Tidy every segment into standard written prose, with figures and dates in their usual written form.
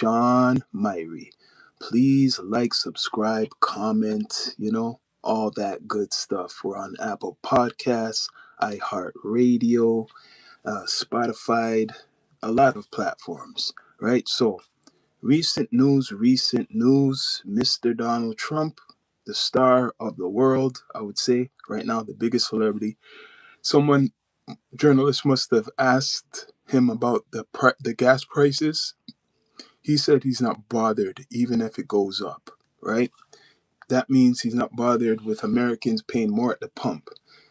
Sean Myrie. Please like, subscribe, comment, all that good stuff. We're on Apple Podcasts, iHeartRadio, Spotify, a lot of platforms, right? So, recent news. Mr. Donald Trump, the star of the world, I would say, right now, the biggest celebrity. Someone, journalist must have asked him about the gas prices. He said he's not bothered even if it goes up, right? That means he's not bothered with Americans paying more at the pump.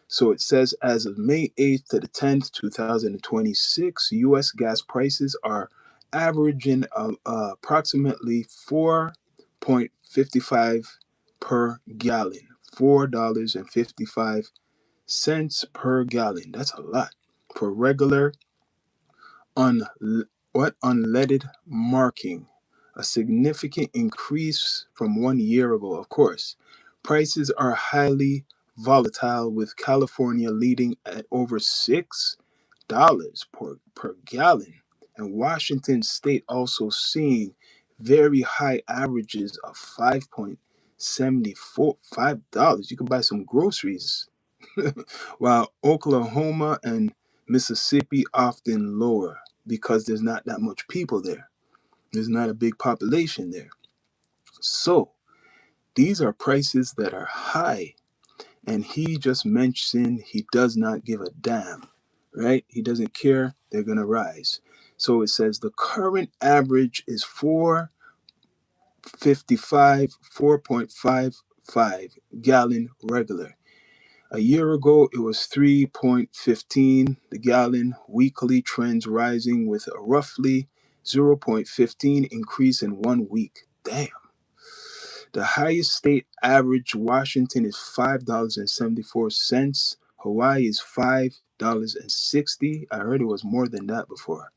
So it says as of May 8th to the 10th, 2026, U.S. gas prices are averaging approximately 4.55 per gallon. $4.55 per gallon. That's a lot. For regular un- unleaded marking, a significant increase from 1 year ago, of course. Prices are highly volatile, with California leading at over $6 per gallon, and Washington state also seeing very high averages of $5.75. You can buy some groceries, while Oklahoma and Mississippi often lower because there's not that much people there. There's not a big population there. So these are prices that are high. And he just mentioned he does not give a damn, right? He doesn't care. They're going to rise. So it says the current average is 4.55 gallon regular. A year ago, it was 3.15 the gallon, weekly trends rising with a roughly 0.15 increase in 1 week. Damn. The highest state average, Washington, is $5.74. Hawaii is $5.60. I heard it was more than that before.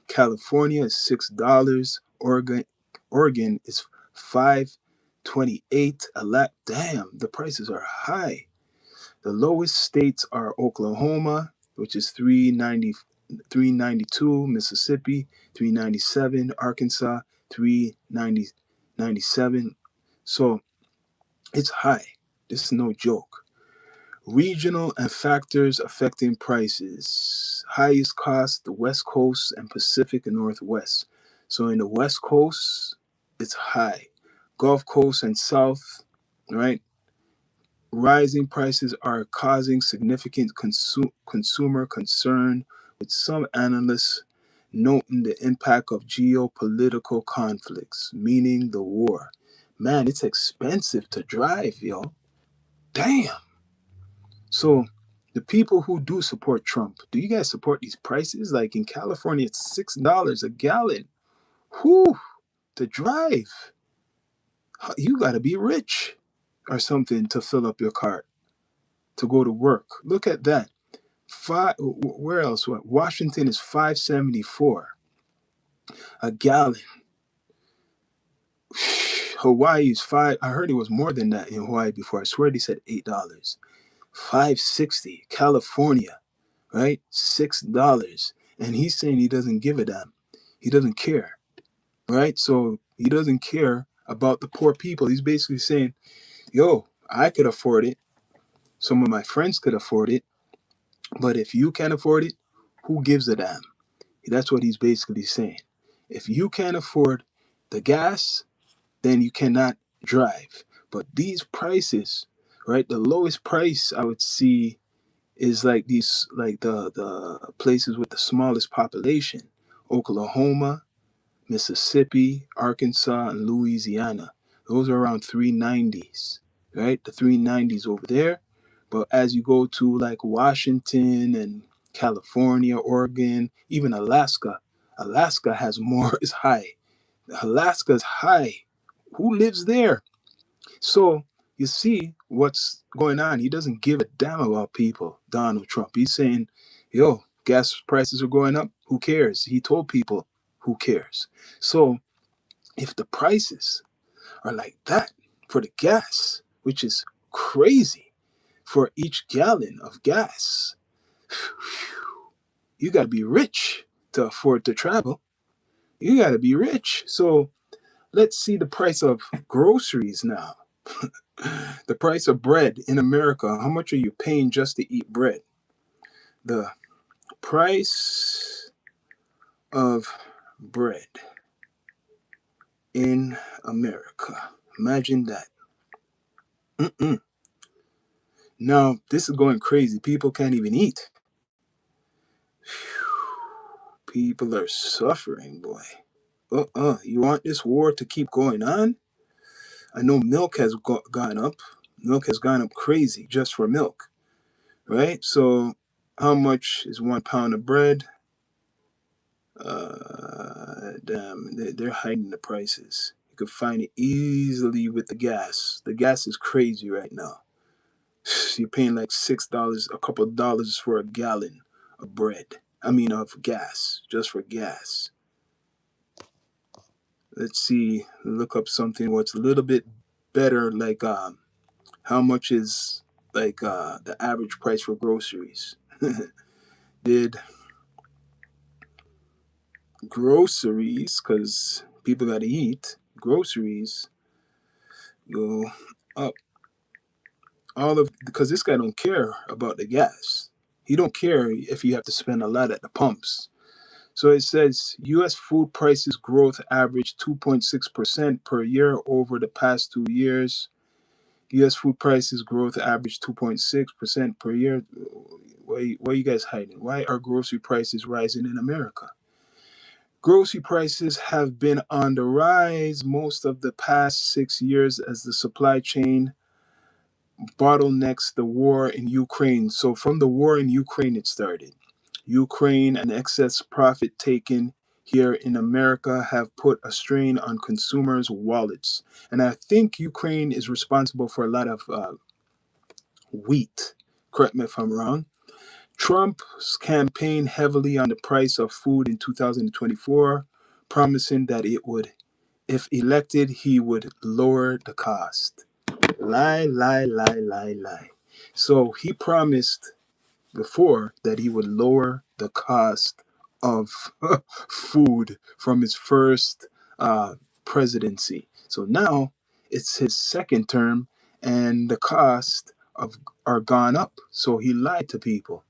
California is $6. Oregon is $5.28 a lap. Damn, the prices are high. The lowest states are Oklahoma, which is 392, Mississippi 397, Arkansas 397. So it's high. This is no joke. Regional and factors affecting prices. Highest cost, the West Coast and Pacific Northwest. So in the West Coast, it's high. Gulf Coast and South, right? Rising prices are causing significant consumer concern, with some analysts noting the impact of geopolitical conflicts, meaning the war. Man, it's expensive to drive, yo. Damn. So, the people who do support Trump, do you guys support these prices? Like in California, it's $6 a gallon. Whew, to drive. You got to be rich or something to fill up your cart to go to work. Look at that. Where else? What? Washington is 5.74 a gallon. Hawaii is five. I heard it was more than that in Hawaii before. I swear they said $8. 5.60. California, right? $6. And he's saying he doesn't give a damn. He doesn't care, right? So he doesn't care about the poor people. He's basically saying, yo, I could afford it. Some of my friends could afford it. But if you can't afford it, who gives a damn? That's what he's basically saying. If you can't afford the gas, then you cannot drive. But these prices, right? The lowest price I would see is like these, like the places with the smallest population: Oklahoma, Mississippi, Arkansas, and Louisiana. Those are around 390s, right? The 390s over there. But as you go to like Washington and California, Oregon, even Alaska, Alaska has more, is high. Alaska's high. Who lives there? So you see what's going on. He doesn't give a damn about people, Donald Trump. He's saying, yo, gas prices are going up. Who cares? He told people, who cares? So if the prices are like that for the gas, which is crazy, for each gallon of gas, you got to be rich to afford to travel. You got to be rich. So let's see the price of groceries now. The price of bread in America. How much are you paying just to eat bread? The price of bread in America. Imagine that. Mm-mm. Now, this is going crazy. People can't even eat. People are suffering, boy. You want this war to keep going on? I know milk has gone up. Milk has gone up crazy just for milk, right? So, how much is 1 pound of bread? Damn, they're hiding the prices. You could find it easily with the gas. The gas is crazy right now. You're paying like $6, a couple of dollars for a gallon of bread. I mean, of gas, just for gas. Let's see, look up something what's a little bit better, like how much is like the average price for groceries. Did groceries, because people got to eat, groceries go up? All of because this guy don't care about the gas. He don't care if you have to spend a lot at the pumps. So it says U.S. food prices growth averaged 2.6% per year over the past 2 years. U.S. food prices growth averaged 2.6% per year. Why are you guys hiding? Why are grocery prices rising in America? Grocery prices have been on the rise most of the past 6 years as the supply chain bottlenecks the war in Ukraine. So from the war in Ukraine, it started. Ukraine and excess profit taken here in America have put a strain on consumers' wallets. And I think Ukraine is responsible for a lot of wheat. Correct me if I'm wrong. Trump's campaigned heavily on the price of food in 2024, promising that it would, if elected, he would lower the cost. Lie, lie, lie, lie, lie. So he promised before that he would lower the cost of food from his first presidency. So now it's his second term, and the cost of are gone up. So he lied to people.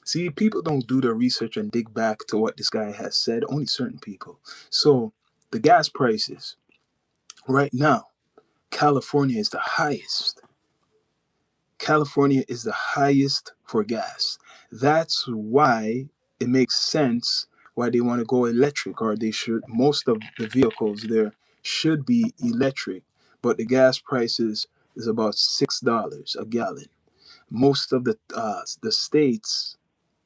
See, people don't do their research and dig back to what this guy has said. Only certain people. So the gas prices right now, California is the highest. California is the highest for gas. That's why it makes sense why they want to go electric, or they should. Most of the vehicles there should be electric, but the gas prices is about $6 a gallon. Most of the states,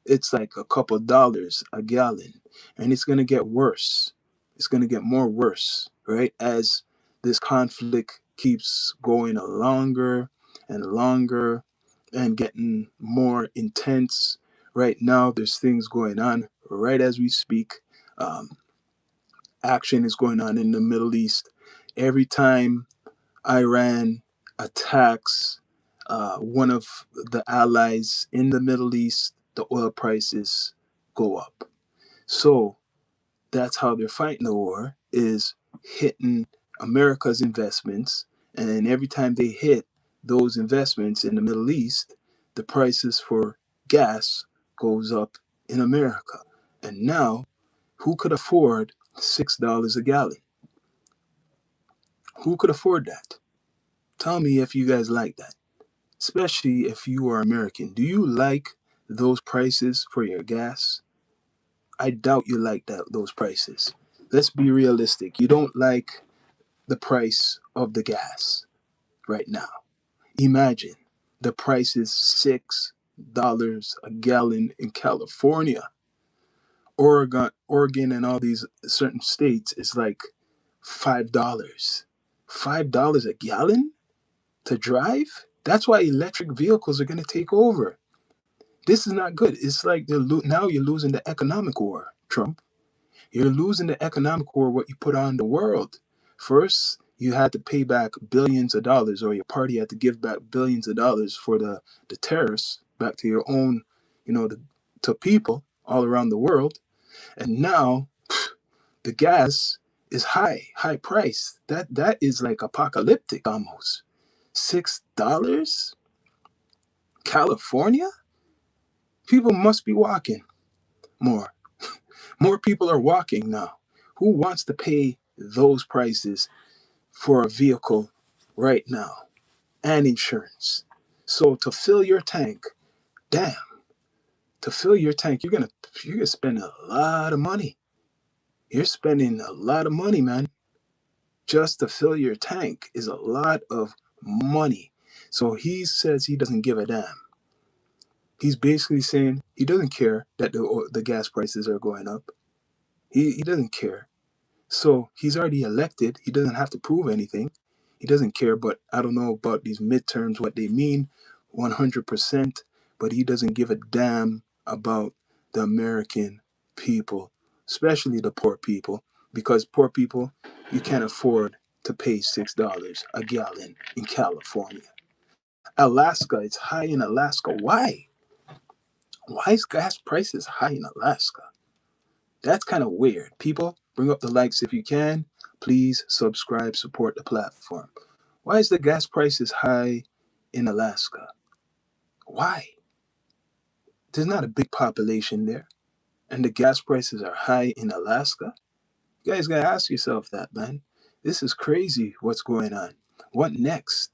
it's like a couple dollars a gallon, and it's going to get worse. It's going to get more worse, right, as this conflict keeps going longer and longer and getting more intense. Right now there's things going on right as we speak. um, Action is going on in the Middle East. Every time Iran attacks one of the allies in the Middle East, the oil prices go up. So that's how they're fighting the war, is hitting America's investments. And then every time they hit those investments in the Middle East, the prices for gas goes up in America. And now, who could afford $6 a gallon? Who could afford that? Tell me if you guys like that, especially if you are American. Do you like those prices for your gas? I doubt you like those prices. Let's be realistic. You don't like the price of the gas right now. Imagine the price is $6 a gallon in California. Oregon, and all these certain states is like $5. $5 a gallon to drive? That's why electric vehicles are going to take over. This is not good. It's like now you're losing the economic war, Trump. You're losing the economic war, what you put on the world. First, you had to pay back billions of dollars, or your party had to give back billions of dollars for the tariffs back to your own, to people all around the world. And now The gas is high price. That is like apocalyptic almost. $6? California? People must be walking more. More people are walking now. Who wants to pay those prices for a vehicle right now? And insurance. So to fill your tank, damn, to fill your tank, you're gonna spend a lot of money. You're spending a lot of money, man. Just to fill your tank is a lot of money. So he says he doesn't give a damn. He's basically saying he doesn't care that the gas prices are going up. He doesn't care. So he's already elected. He doesn't have to prove anything. He doesn't care. But I don't know about these midterms, what they mean 100%. But he doesn't give a damn about the American people, especially the poor people, because poor people, you can't afford to pay $6 a gallon in California. Alaska, it's high in Alaska. Why? Why is gas prices high in Alaska? That's kind of weird. People, bring up the likes if you can. Please subscribe, support the platform. Why is the gas prices high in Alaska? Why? There's not a big population there, and the gas prices are high in Alaska. You guys gotta ask yourself that, man. This is crazy what's going on. What next?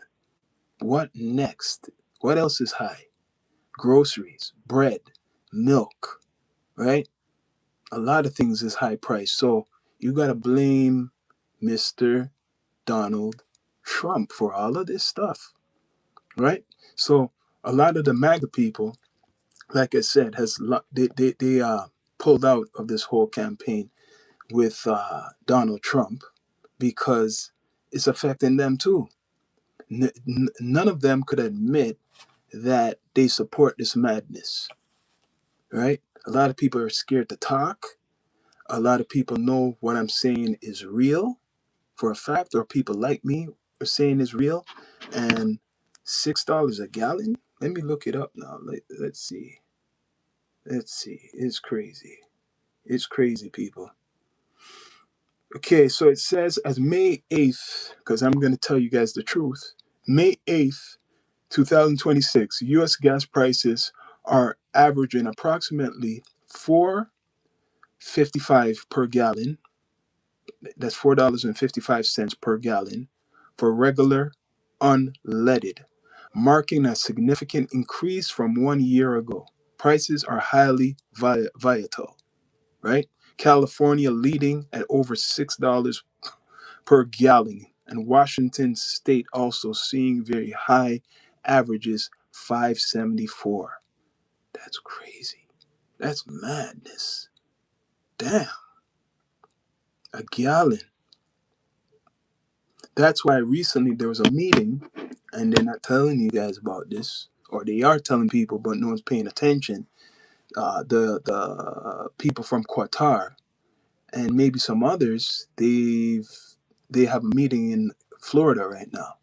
What next? What else is high? Groceries, bread, milk, right? A lot of things is high price. So you gotta blame Mr. Donald Trump for all of this stuff, right? So a lot of the MAGA people, like I said, they pulled out of this whole campaign with Donald Trump because it's affecting them too. None of them could admit that they support this madness, right? A lot of people are scared to talk. A lot of people know what I'm saying is real for a fact, or people like me are saying is real. And $6 a gallon? Let me look it up now. Let's see. Let's see. It's crazy. It's crazy, people. Okay, so it says as May 8th, because I'm going to tell you guys the truth. May 8th, 2026, US gas prices are averaging approximately 4.55 per gallon. That's $4.55 per gallon for regular unleaded, marking a significant increase from 1 year ago. Prices are highly volatile, right? California leading at over $6 per gallon, and Washington State also seeing very high averages, 5.74. That's crazy. That's madness. Damn, a gallon. That's why recently there was a meeting, and they're not telling you guys about this, or they are telling people, but no one's paying attention. The people from Qatar and maybe some others, they have a meeting in Florida right now.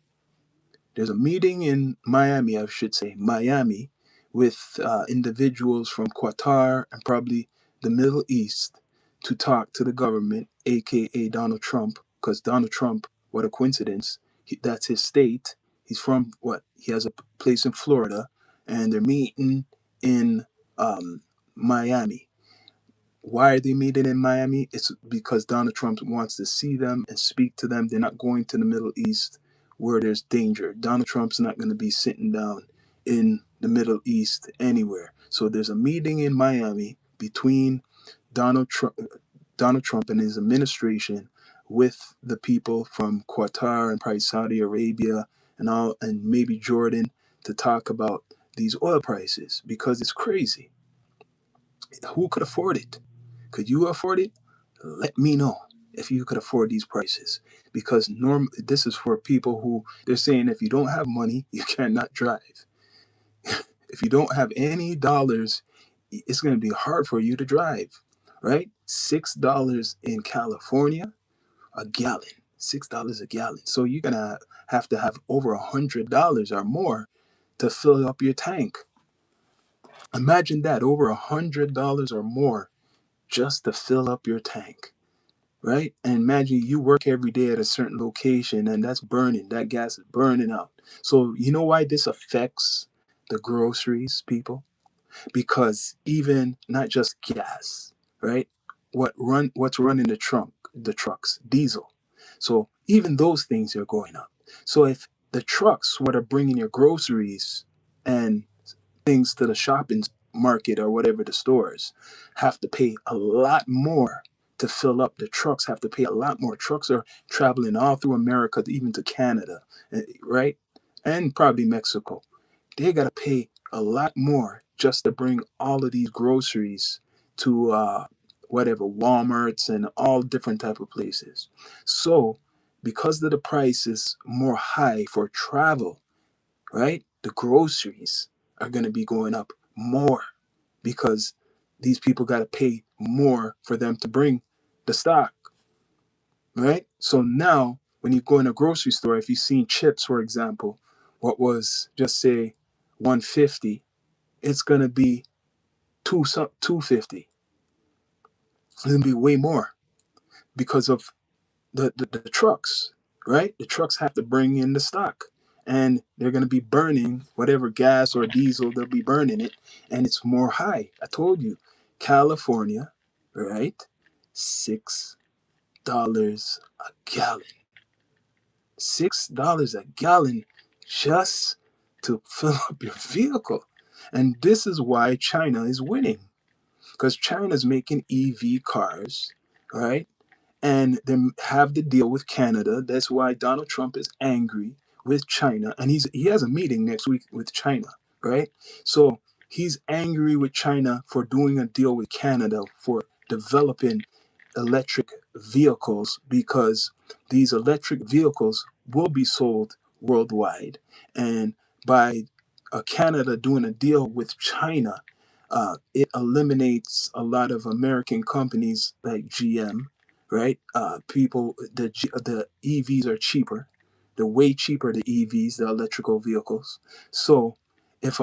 There's a meeting in Miami, I should say, Miami, with individuals from Qatar and probably the Middle East to talk to the government, aka Donald Trump, because Donald Trump, what a coincidence, that's his state. He's from what? He has a place in Florida, and they're meeting in Miami. Why are they meeting in Miami? It's because Donald Trump wants to see them and speak to them. They're not going to the Middle East where there's danger. Donald Trump's not going to be sitting down in the Middle East anywhere. So there's a meeting in Miami between Donald Trump, Donald Trump and his administration with the people from Qatar and probably Saudi Arabia and all, and maybe Jordan, to talk about these oil prices because it's crazy. Who could afford it? Could you afford it? Let me know if you could afford these prices. Because this is for people who they're saying if you don't have money, you cannot drive. If you don't have any dollars, it's going to be hard for you to drive, right? $6 in California, a gallon. $6 a gallon. So you're going to have over $100 or more to fill up your tank. Imagine that, over $100 or more just to fill up your tank. right? And imagine you work every day at a certain location and that's burning, that gas is burning out. So, you know why this affects the groceries, people? Because even not just gas, right? What's running the trucks, diesel. So even those things are going up. So if the trucks what are bringing your groceries and things to the shopping market or whatever the stores have to pay a lot more to fill up. The trucks have to pay a lot more. Trucks are traveling all through America, even to Canada, right? And probably Mexico. They got to pay a lot more just to bring all of these groceries to whatever Walmarts and all different type of places. So because of the price is more high for travel, right? The groceries are going to be going up more because these people got to pay more for them to bring the stock, right? So now, when you go in a grocery store, if you've seen chips, for example, what was just say 150, it's going to be 250. It's going to be way more because of the trucks, right? The trucks have to bring in the stock and they're going to be burning whatever gas or diesel they'll be burning it, and it's more high. I told you, California, right? $6 a gallon. $6 a gallon just to fill up your vehicle. And this is why China is winning because China's making EV cars, right? And they have the deal with Canada. That's why Donald Trump is angry with China, and he has a meeting next week with China, right? So he's angry with China for doing a deal with Canada for developing electric vehicles because these electric vehicles will be sold worldwide, and by Canada doing a deal with China, it eliminates a lot of American companies like GM, right? The EVs are cheaper. They're way cheaper, the EVs, the electrical vehicles. So if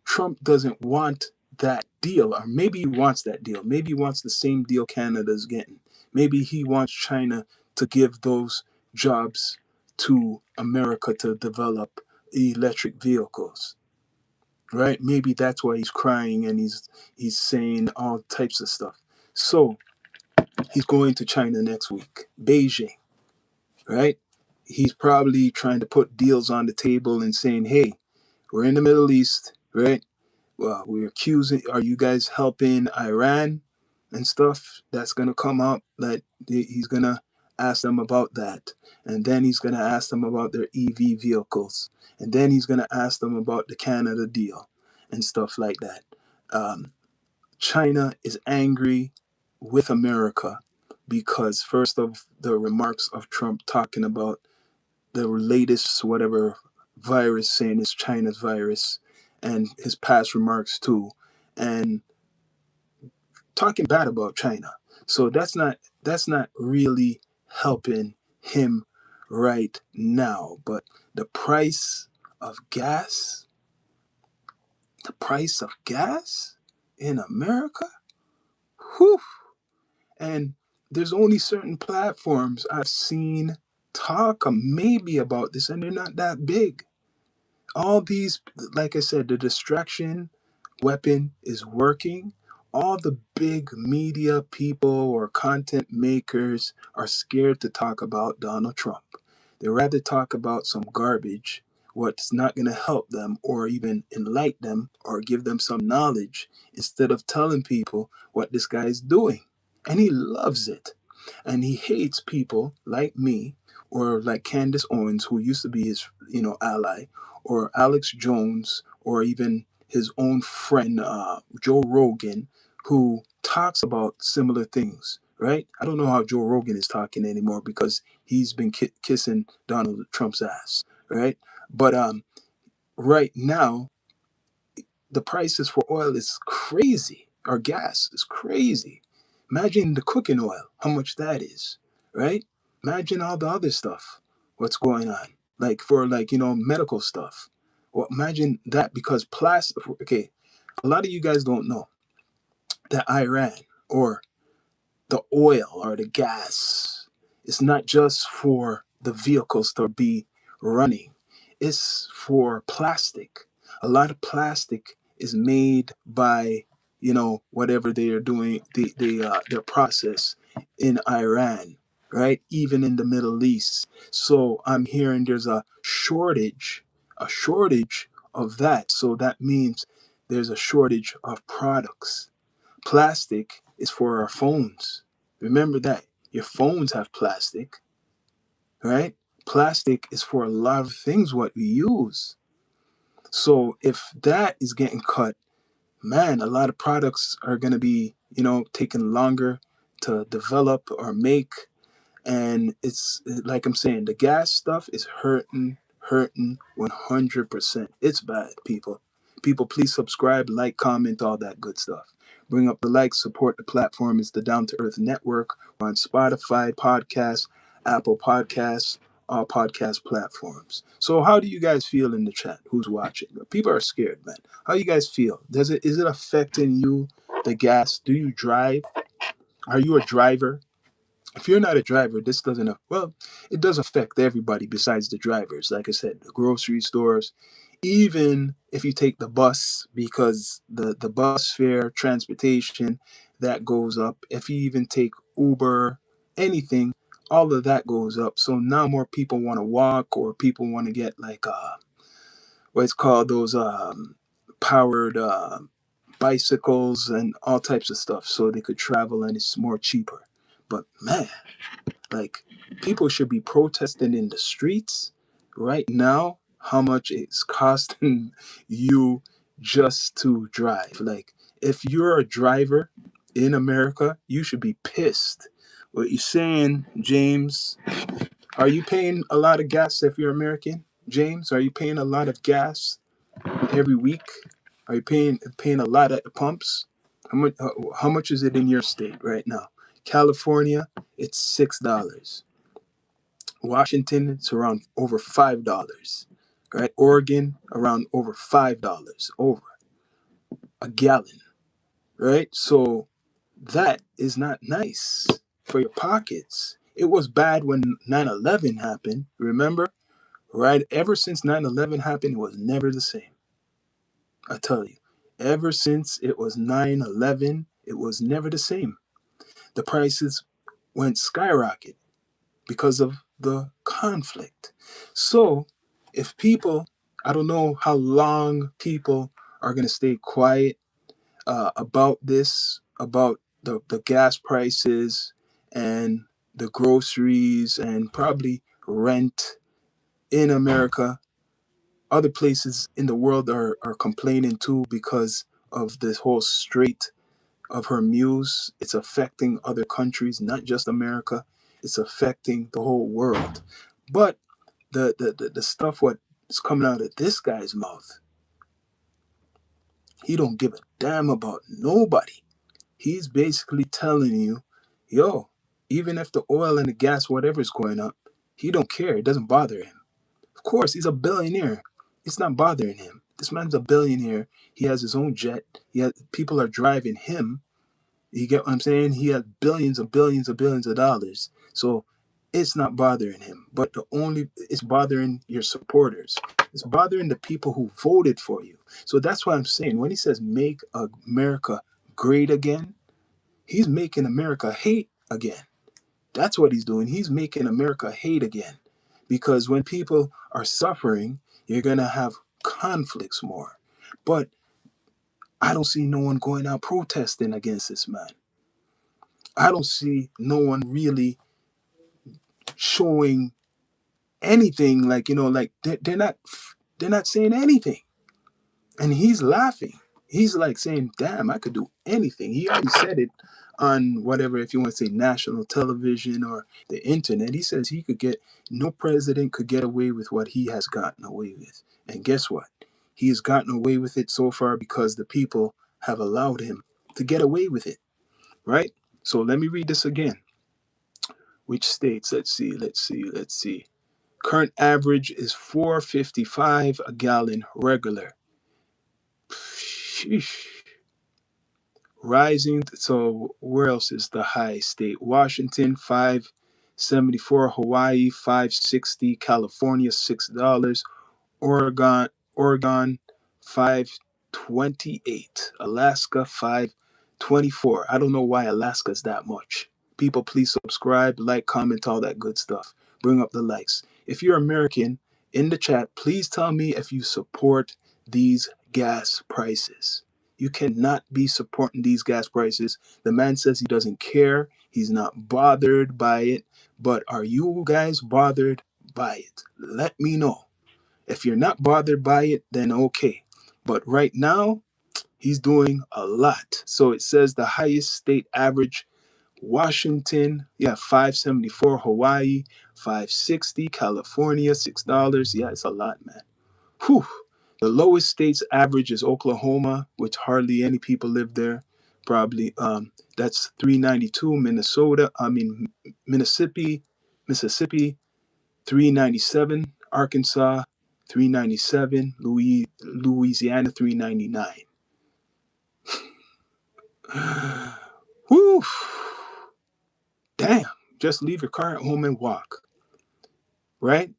Trump doesn't want that deal, or maybe he wants that deal, maybe he wants the same deal Canada's getting. Maybe he wants China to give those jobs to America to develop electric vehicles, right? Maybe that's why he's crying and he's saying all types of stuff. So he's going to China next week, Beijing, right? He's probably trying to put deals on the table and saying, "Hey, we're in the Middle East, right? Well, we're accusing. Are you guys helping Iran and stuff?" That's gonna come up. That he's gonna ask them about that, and then he's gonna ask them about their EV vehicles, and then he's gonna ask them about the Canada deal and stuff like that. Um, China is angry with America because first of the remarks of Trump talking about the latest whatever virus, saying it's China's virus, and his past remarks too, and talking bad about China. So that's not really helping him right now. But the price of gas, the price of gas in America, whew, and there's only certain platforms I've seen talk maybe about this, and they're not that big. All these, like I said, the distraction weapon is working. All the big media people or content makers are scared to talk about Donald Trump. They rather talk about some garbage, what's not going to help them or even enlighten them or give them some knowledge, instead of telling people what this guy is doing. And he loves it. And he hates people like me or like Candace Owens, who used to be his, ally, or Alex Jones, or even his own friend Joe Rogan, who talks about similar things. Right? I don't know how Joe Rogan is talking anymore because he's been kissing Donald Trump's ass. Right? But right now, the prices for oil is crazy. Or gas is crazy. Imagine the cooking oil, how much that is, right? Imagine all the other stuff, what's going on, like for medical stuff. Well, imagine that because plastic. Okay, a lot of you guys don't know that Iran or the oil or the gas. It's not just for the vehicles to be running. It's for plastic. A lot of plastic is made by, whatever they are doing, their process in Iran, right? Even in the Middle East. So I'm hearing there's a shortage of that. So that means there's a shortage of products. Plastic is for our phones. Remember that. Your phones have plastic, right? Plastic is for a lot of things what we use. So if that is getting cut, man, a lot of products are going to be, taking longer to develop or make. And it's like I'm saying, the gas stuff is hurting 100%. It's bad, people. People, please subscribe, like, comment, all that good stuff. Bring up the likes, support the platform. It's the Down to Earth Network. We're on Spotify podcasts, Apple Podcasts, all podcast platforms. So how do you guys feel in the chat? Who's watching? People are scared, man. How you guys feel? Is it affecting you, the gas? Do you drive? Are you a driver? If you're not a driver, this doesn't, well, it does affect everybody besides the drivers. Like I said, the grocery stores, even if you take the bus, because the bus fare, transportation, that goes up. If you even take Uber, anything, all of that goes up. So now more people want to walk, or people want to get like, what's called those powered bicycles and all types of stuff, so they could travel and it's more cheaper. But man, like, people should be protesting in the streets right now how much it's costing you just to drive. Like, if you're a driver in America, you should be pissed. What you saying, James? Are you paying a lot of gas if you're American? James, are you paying a lot of gas every week? Are you paying a lot at the pumps? How much is it in your state right now? California, it's $6. Washington, it's around over $5. Right? Oregon, around over $5 over a gallon. Right? So that is not nice for your pockets. It was bad when 9/11 happened. Remember? Right? Ever since 9/11 happened, it was never the same. I tell you. Ever since it was 9/11, it was never the same. The prices went skyrocket because of the conflict. So, if people, I don't know how long people are going to stay quiet about this, about the gas prices and the groceries and probably rent in America. Other places in the world are complaining too because of this whole Strait of Hormuz. It's affecting other countries, not just America. It's affecting the whole world. But the stuff what is coming out of this guy's mouth, he don't give a damn about nobody. He's basically telling you, yo, even if the oil and the gas, whatever is going up, he don't care. It doesn't bother him. Of course, he's a billionaire. It's not bothering him. This man's a billionaire. He has his own jet. People are driving him. You get what I'm saying? He has billions and billions and billions of dollars. So it's not bothering him. But it's bothering your supporters. It's bothering the people who voted for you. So that's why I'm saying, when he says make America great again, he's making America hate again. That's what he's doing. He's making America hate again. Because when people are suffering, you're going to have conflicts more. But I don't see no one going out protesting against this man. I don't see no one really showing anything, like, like they're not saying anything. And he's laughing. He's like saying, damn, I could do anything. He already said it on whatever, if you want to say national television or the internet. He says no president could get away with what he has gotten away with. And guess what? He has gotten away with it so far because the people have allowed him to get away with it. Right? So let me read this again. Which states? Let's see. Current average is 4.55 a gallon regular. Sheesh. Rising. So where else is the high state? Washington 574, Hawaii 560, California $6, Oregon 528, Alaska 524. I don't know why Alaska's that much. People, please subscribe, like, comment, all that good stuff. Bring up the likes. If you're American, in the chat, please tell me if you support these gas prices. You cannot be supporting these gas prices. The man says he doesn't care. He's not bothered by it. But are you guys bothered by it? Let me know. If you're not bothered by it, then okay. But right now, he's doing a lot. So it says the highest state average, Washington, yeah, 574, Hawaii, 560, California, $6. Yeah, it's a lot, man. Whew. The lowest state's average is Oklahoma, which hardly any people live there. Probably that's 392. Mississippi 397, Arkansas 397, Louisiana 399. Whew. Damn. Just leave your car at home and walk. Right?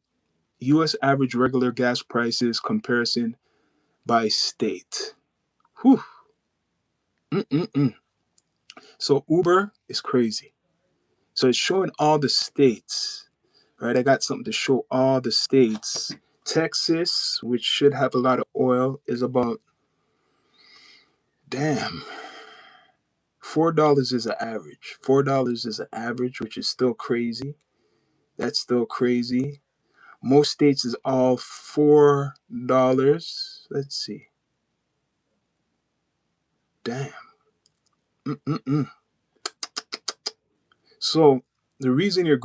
US average regular gas prices comparison by state. Whew. Mm-mm-mm. So Uber is crazy. So it's showing all the states. Right? I got something to show all the states. Texas, which should have a lot of oil, is about, damn, $4 is an average. $4 is an average, which is still crazy. That's still crazy. Most states is all $4. Let's see. Damn. Mm-mm-mm. So the reason your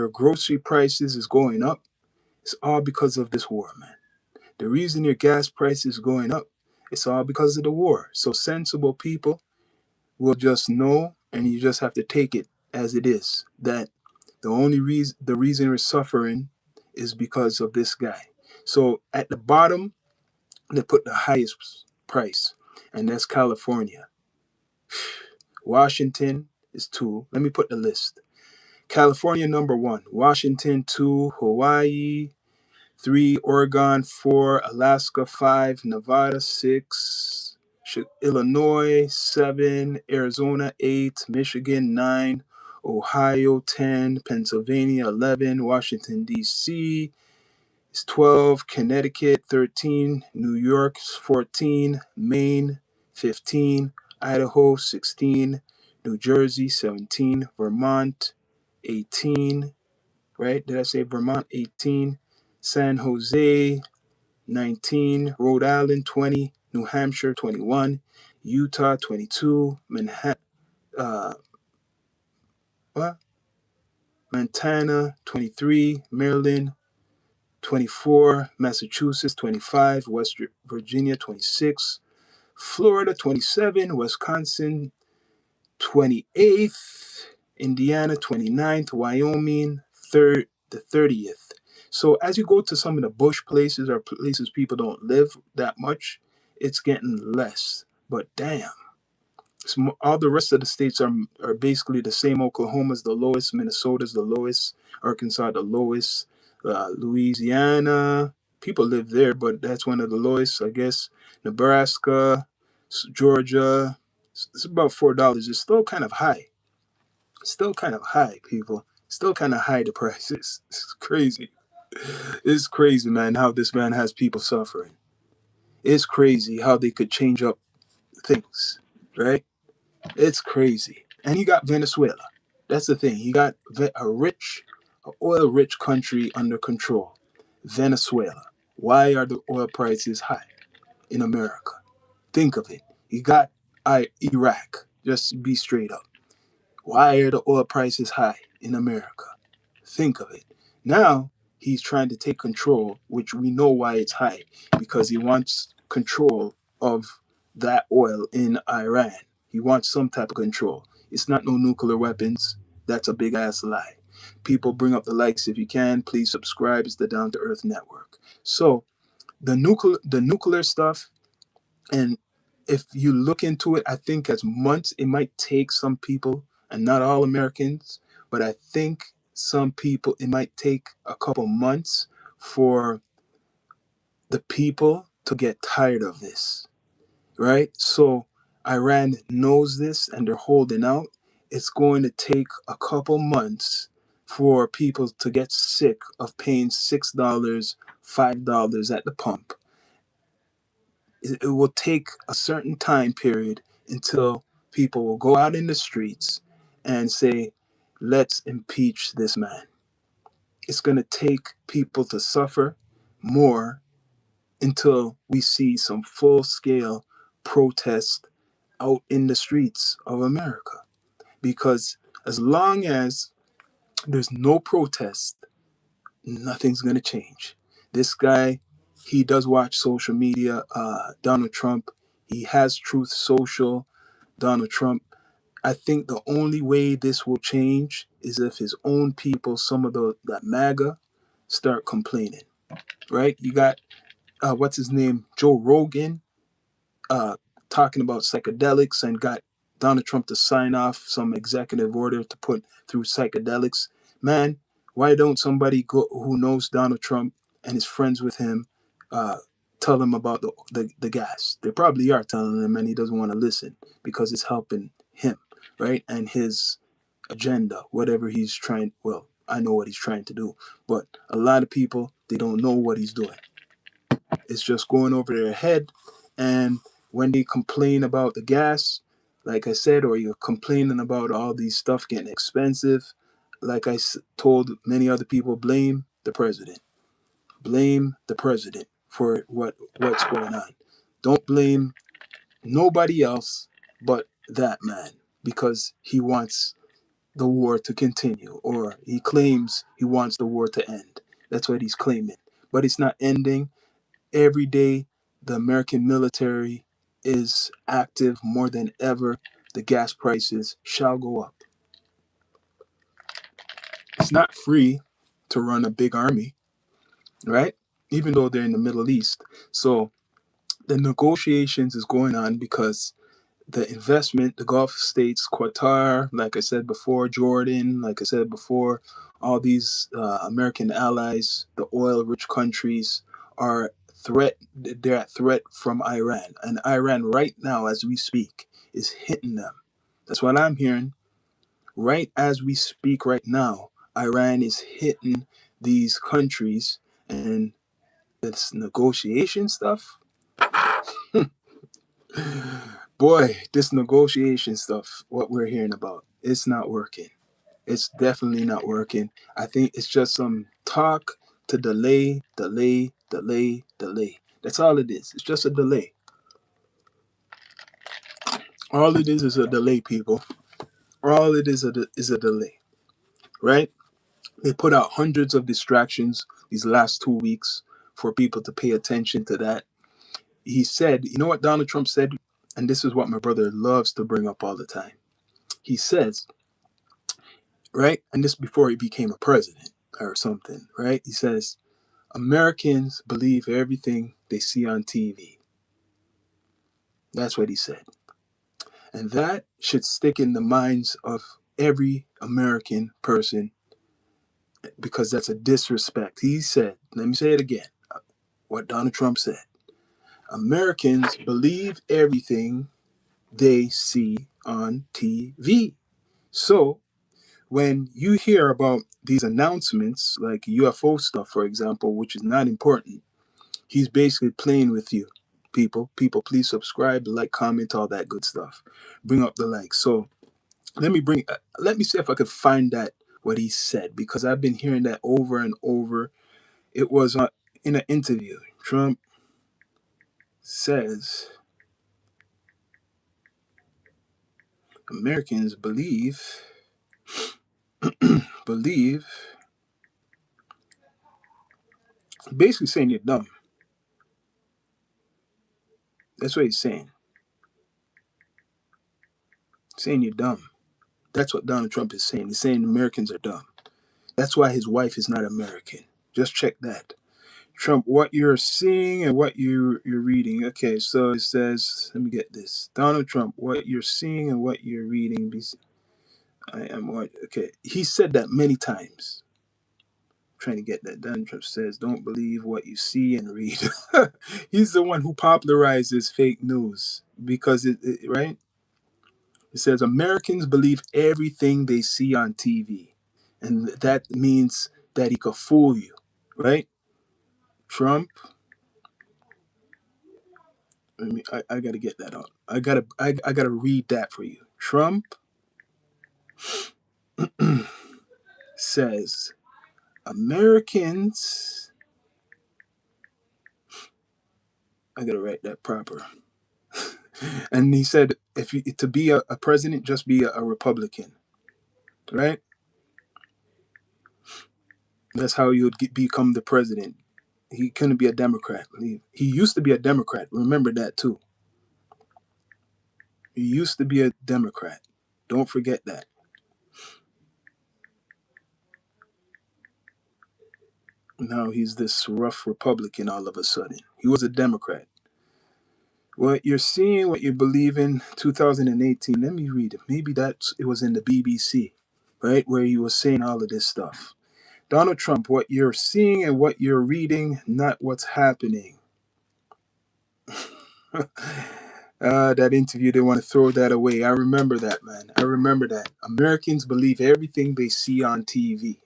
grocery prices is going up is all because of this war, man. The reason your gas price is going up, it's all because of the war. So sensible people will just know, and you just have to take it as it is, that the reason we're suffering is because of this guy. So at the bottom, they put the highest price, and that's California. Washington is 2. Let me put the list. California number 1, Washington 2, Hawaii 3, Oregon 4, Alaska 5, Nevada 6, Illinois 7, Arizona 8, Michigan 9, Ohio 10, Pennsylvania 11, Washington D.C. is 12, Connecticut 13, New York 14, Maine 15, Idaho 16, New Jersey 17, Vermont 18, right? Did I say Vermont 18? San Jose 19, Rhode Island 20, New Hampshire 21, Utah 22, uh, what? Montana 23, Maryland 24, Massachusetts 25, West Virginia 26, Florida 27, Wisconsin 28th, Indiana 29th, Wyoming the 30th. So as you go to some of the bush places or places people don't live that much, it's getting less. But damn, all the rest of the states are basically the same. Oklahoma's the lowest, Minnesota's the lowest, Arkansas the lowest, Louisiana, people live there, but that's one of the lowest, I guess. Nebraska, Georgia, it's about $4. It's still kind of high. Still kind of high, people. Still kind of high, the prices. It's crazy. It's crazy, man, how this man has people suffering. It's crazy how they could change up things, right? It's crazy. And you got Venezuela. That's the thing. You got a oil rich country under control. Venezuela. Why are the oil prices high in America? Think of it. You got Iraq. Just be straight up. Why are the oil prices high in America? Think of it. Now he's trying to take control, which we know why it's high, because he wants control of that oil in Iran. He wants some type of control. It's not no nuclear weapons. That's a big ass lie. People, bring up the likes if you can. Please subscribe. It's the Down to Earth Network. So the nuclear stuff, and if you look into it, I think as months, it might take some people, and not all Americans, but I think some people, it might take a couple months for the people to get tired of this, right? So Iran knows this and they're holding out. It's going to take a couple months for people to get sick of paying $6, $5 at the pump. It will take a certain time period until people will go out in the streets and say, let's impeach this man. It's going to take people to suffer more until we see some full scale protest out in the streets of America. Because as long as there's no protest, nothing's going to change. This guy, he does watch social media. Donald Trump, he has Truth Social. Donald Trump, I think the only way this will change is if his own people, some of the that MAGA, start complaining. Right? You got what's his name, Joe Rogan, uh, talking about psychedelics and got Donald Trump to sign off some executive order to put through psychedelics. Man, why don't somebody go who knows Donald Trump and is friends with him uh, tell him about the gas? They probably are telling him, and he doesn't want to listen because it's helping him, right? And his agenda, whatever he's trying. Well, I know what he's trying to do, but a lot of people, they don't know what he's doing. It's just going over their head. And when they complain about the gas, like I said, or you're complaining about all these stuff getting expensive, like told many other people, blame the president. Blame the president for what's going on. Don't blame nobody else but that man because he wants the war to continue, or he claims he wants the war to end. That's what he's claiming. But it's not ending. Every day, the American military is active more than ever. The gas prices shall go up. It's not free to run a big army, right? Even though they're in the Middle East. So the negotiations is going on because the investment, the Gulf states, Qatar, like I said before, Jordan, like I said before, all these American allies, the oil-rich countries are threat. They're at threat from Iran, and Iran right now, as we speak, is hitting them. That's what I'm hearing. Right as we speak, right now, Iran is hitting these countries, and this negotiation stuff. Boy, this negotiation stuff, what we're hearing about, it's not working. It's definitely not working. I think it's just some talk to delay, delay, delay, delay. That's all it is. It's just a delay. All it is a delay, people. All it is a delay, right? They put out hundreds of distractions these last 2 weeks for people to pay attention to that. He said, you know what Donald Trump said? And this is what my brother loves to bring up all the time. He says, right? And this before he became a president or something, right? He says, Americans believe everything they see on TV. That's what he said. And that should stick in the minds of every American person because that's a disrespect. He said, let me say it again, what Donald Trump said. Americans believe everything they see on TV. So when you hear about these announcements, like UFO stuff, for example, which is not important, he's basically playing with you. People, please subscribe, like, comment, all that good stuff. Bring up the likes. So let me see if I could find that what he said because I've been hearing that over and over. It was in an interview. Trump says Americans believe, basically saying you're dumb. That's what he's saying. Saying you're dumb. That's what Donald Trump is saying. He's saying Americans are dumb. That's why his wife is not American. Just check that. Trump, what you're seeing and what you're reading. Okay, so it says, let me get this. Donald Trump, what you're seeing and what you're reading. I am what. Okay, he said that many times. Trying to get that done. Trump says, "Don't believe what you see and read." He's the one who popularizes fake news because right. It says Americans believe everything they see on TV, and that means that he could fool you, right? Trump. I gotta get that out. I gotta read that for you. Trump says Americans. I gotta write that proper. And he said, if you to be a president, just be a Republican, right? That's how you would become the president. He couldn't be a Democrat. He used to be a Democrat. Remember that too. He used to be a Democrat. Don't forget that. Now he's this rough Republican all of a sudden. He was a Democrat. What you're seeing, what you believe in, 2018. Let me read it. Maybe it was in the BBC, right, where he was saying all of this stuff. Donald Trump, what you're seeing and what you're reading, not what's happening. That interview, they want to throw that away. I remember that, man. I remember that. Americans believe everything they see on TV.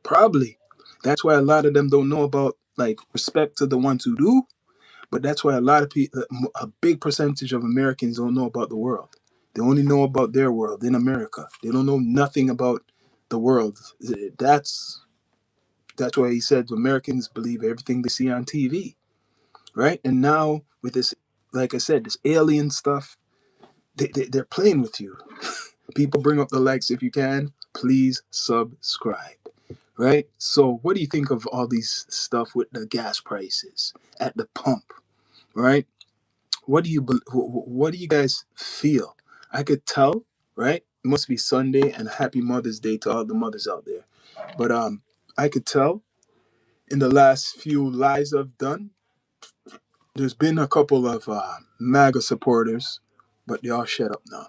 Probably. That's why a lot of them don't know about, like, respect to the ones who do, but that's why a lot of people, a big percentage of Americans don't know about the world. They only know about their world in America. They don't know nothing about the world. That's why he said Americans believe everything they see on TV, right? And now with this, like I said, this alien stuff, they're playing with you. People, bring up the likes if you can. Please subscribe, right? So what do you think of all these stuff with the gas prices at the pump, right? What do you guys feel? I could tell, right? It must be Sunday, and happy Mother's Day to all the mothers out there. But I could tell in the last few lives I've done, there's been a couple of MAGA supporters, but they all shut up now.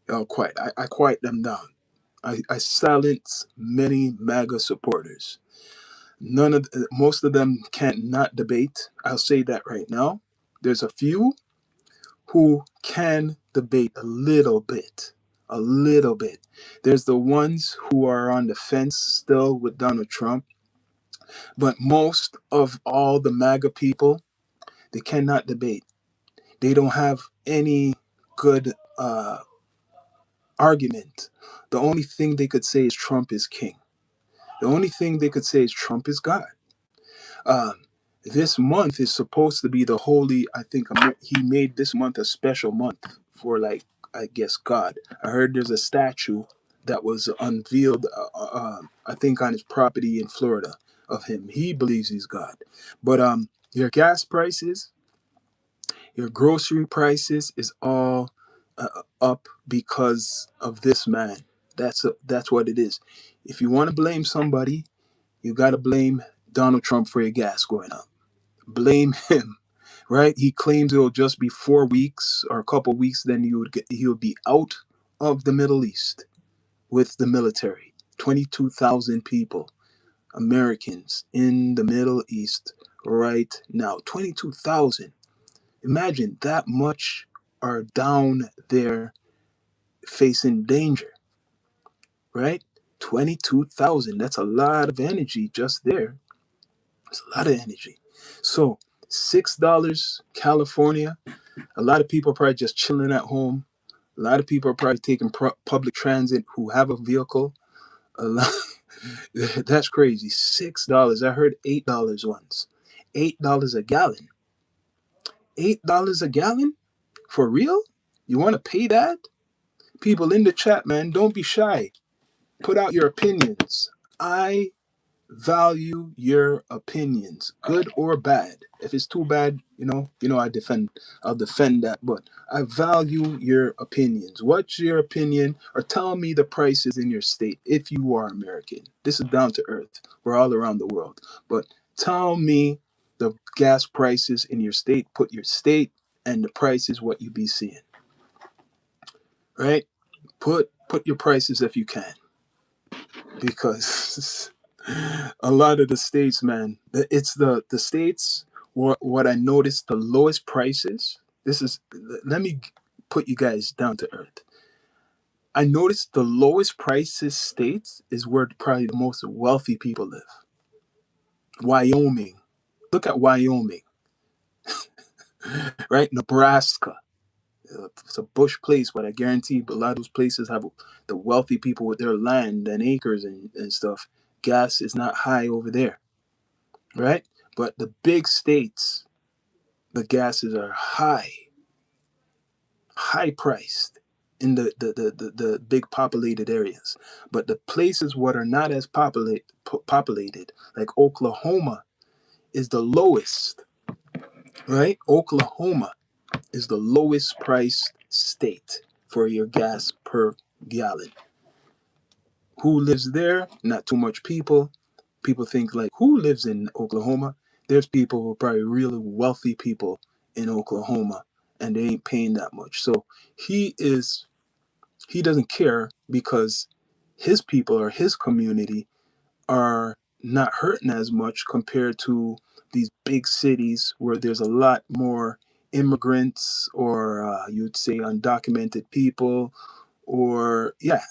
They all quiet. I quiet them down. I silence many MAGA supporters. Most of them can't not debate. I'll say that right now. There's a few who can debate a little bit. There's the ones who are on the fence still with Donald Trump, but most of all the MAGA people, they cannot debate. They don't have any good argument. The only thing they could say is Trump is king. The only thing they could say is Trump is God. Um, this month is supposed to be the holy. I think he made this month a special month for, like, I guess God. I heard there's a statue that was unveiled. I think on his property in Florida of him. He believes he's God. But your gas prices, your grocery prices is all up because of this man. That's what it is. If you want to blame somebody, you got to blame Donald Trump for your gas going up. Blame him, right? He claims it'll just be 4 weeks or a couple weeks, then he would be out of the Middle East with the military. 22,000 people, Americans in the Middle East right now. 22,000. Imagine that much are down there facing danger, right? 22,000. That's a lot of energy just there. It's a lot of energy. So $6, California. A lot of people are probably just chilling at home. A lot of people are probably taking public transit who have a vehicle. A lot, that's crazy. $6. I heard $8 once. $8 a gallon. $8 a gallon? For real? You want to pay that? People in the chat, man, don't be shy. Put out your opinions. I value your opinions, good or bad. If it's too bad, I'll defend that. But I value your opinions. What's your opinion? Or tell me the prices in your state if you are American. This is down to earth. We're all around the world. But Tell me the gas prices in your state. Put your state and the prices what you be seeing, right? Put your prices if you can, because a lot of the states, man, it's the states. What I noticed, the lowest prices. This is let me put you guys down to earth. I noticed the lowest prices states is where probably the most wealthy people live. Wyoming. Look at Wyoming, right? Nebraska. It's a bush place, but I guarantee a lot of those places have the wealthy people with their land and acres and stuff. Gas is not high over there, right? But the big states, the gases are high priced in the big populated areas. But the places what are not as populated, like Oklahoma, is the lowest, right? Oklahoma is the lowest priced state for your gas per gallon. Who lives there? Not too much people. People think like, who lives in Oklahoma? There's people who are probably really wealthy people in Oklahoma, and they ain't paying that much. So he is he doesn't care because his people or his community are not hurting as much compared to these big cities where there's a lot more immigrants or you'd say undocumented people, or yeah,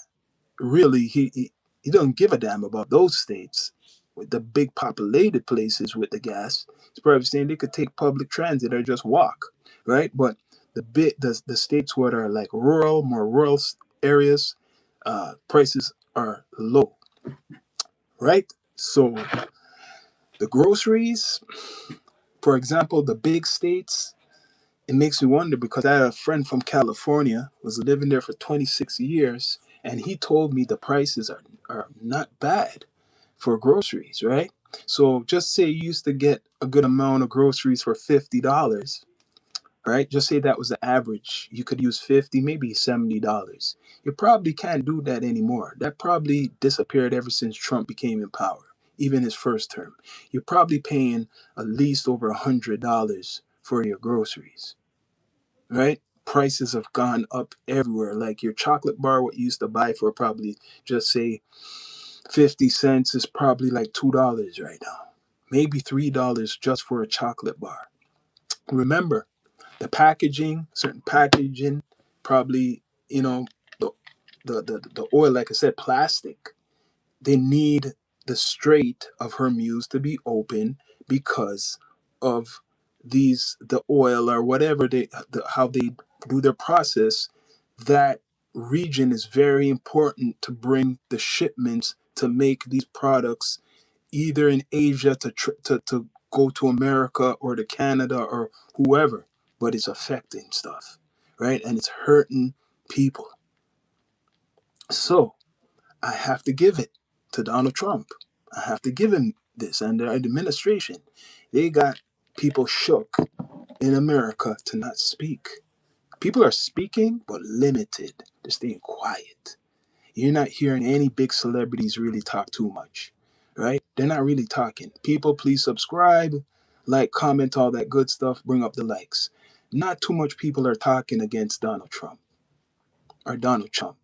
really he doesn't give a damn about those states with the big populated places with the gas. He's probably saying they could take public transit or just walk, right? But the states what are like more rural areas, prices are low, right? So the groceries, for example, the big states, it makes me wonder because I had a friend from California was living there for 26 years, and he told me the prices are not bad for groceries, right? So just say you used to get a good amount of groceries for $50, right? Just say that was the average. You could use 50, maybe $70. You probably can't do that anymore. That probably disappeared ever since Trump became in power, even his first term. You're probably paying at least over $100 for your groceries, right? Prices have gone up everywhere. Like your chocolate bar, what you used to buy for probably just say 50 cents is probably like $2 right now. Maybe $3 just for a chocolate bar. Remember, the packaging, certain packaging, probably, you know, the, the oil, like I said, plastic. They need the Strait of Hormuz to be open because of the oil or whatever how they do their process. That region is very important to bring the shipments to make these products either in Asia to go to America or to Canada or whoever, but it's affecting stuff, right? And it's hurting people. So I have to give it to Donald Trump. I have to give him this and their administration. They got people shook in America to not speak. People are speaking, but limited. They're staying quiet. You're not hearing any big celebrities really talk too much, right? They're not really talking. People, please subscribe, like, comment, all that good stuff. Bring up the likes. Not too much people are talking against Donald Trump or Donald Trump,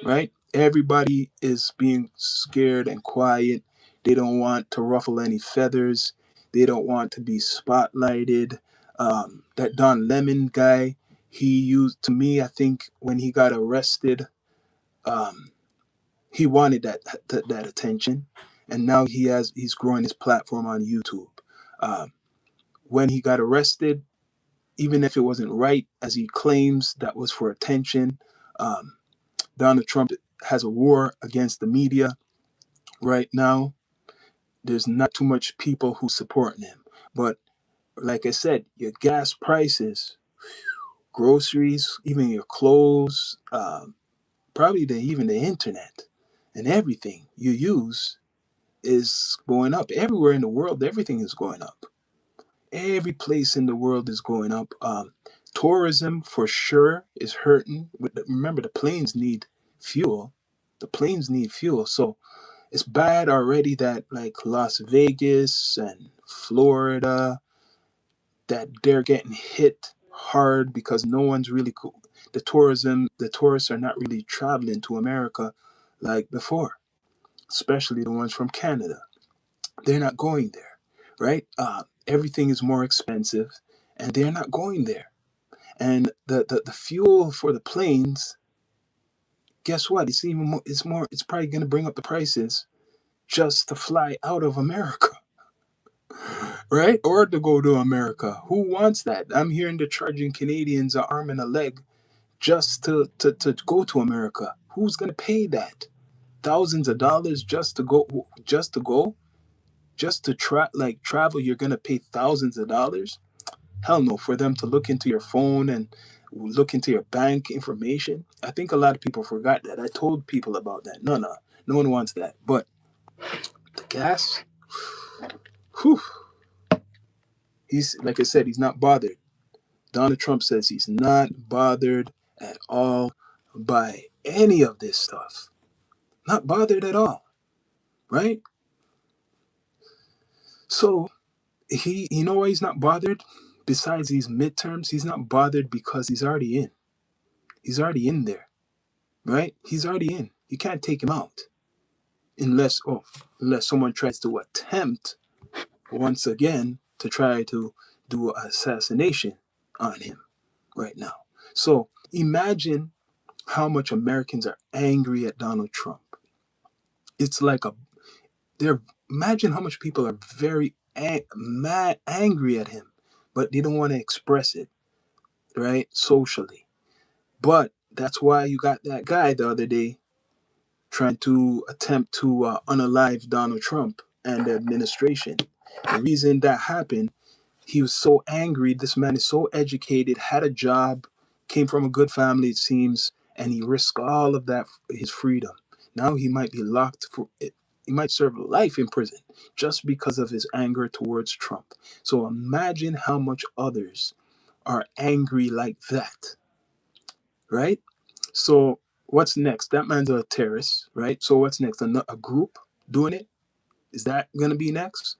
right? Everybody is being scared and quiet. They don't want to ruffle any feathers. They don't want to be spotlighted. That Don Lemon guy, he used to me, I think, when he got arrested. Um, he wanted that attention, and now he's growing his platform on YouTube. Um, when he got arrested, even if it wasn't right as he claims that was for attention, um, Donald Trump has a war against the media right now. There's not too much people who supporting him, but like I said, your gas prices, groceries, even your clothes, probably even the internet and everything you use is going up. Everywhere in the world, everything is going up. Every place in the world is going up. Tourism for sure is hurting. Remember, the planes need fuel. The planes need fuel. So It's bad already that like Las Vegas and Florida, that they're getting hit hard because no one's really cool. The tourists are not really traveling to America like before, especially the ones from Canada. They're not going there, right? Everything is more expensive, and they're not going there. And the fuel for the planes, guess what? It's even more. It's more. It's probably going to bring up the prices just to fly out of America, right? Or to go to America. Who wants that? I'm hearing they're charging Canadians an arm and a leg just to go to America. Who's going to pay that? Thousands of dollars just to go, just to go, just to try like travel. You're going to pay thousands of dollars. Hell no, for them to look into your phone and look into your bank information. I think a lot of people forgot that. I told people about that. No one wants that. But the gas, whew, he's like I said, he's not bothered. Donald Trump says he's not bothered at all by any of this stuff. Not bothered at all, right? So you know why he's not bothered? Besides these midterms, he's not bothered because he's already in. He's already in there, right? He's already in. You can't take him out unless someone tries to attempt once again to try to do an assassination on him right now. So imagine how much Americans are angry at Donald Trump. It's like they're imagine how much people are very mad angry at him, but they don't want to express it, right? Socially. But that's why you got that guy the other day trying to attempt to unalive Donald Trump and the administration. The reason that happened, he was so angry. This man is so educated, had a job, came from a good family, it seems, and he risked all of that, his freedom. Now he might be locked for it. He might serve life in prison just because of his anger towards Trump. So imagine how much others are angry like that, right? So what's next? That man's a terrorist, right? So what's next? A group doing it? Is that going to be next?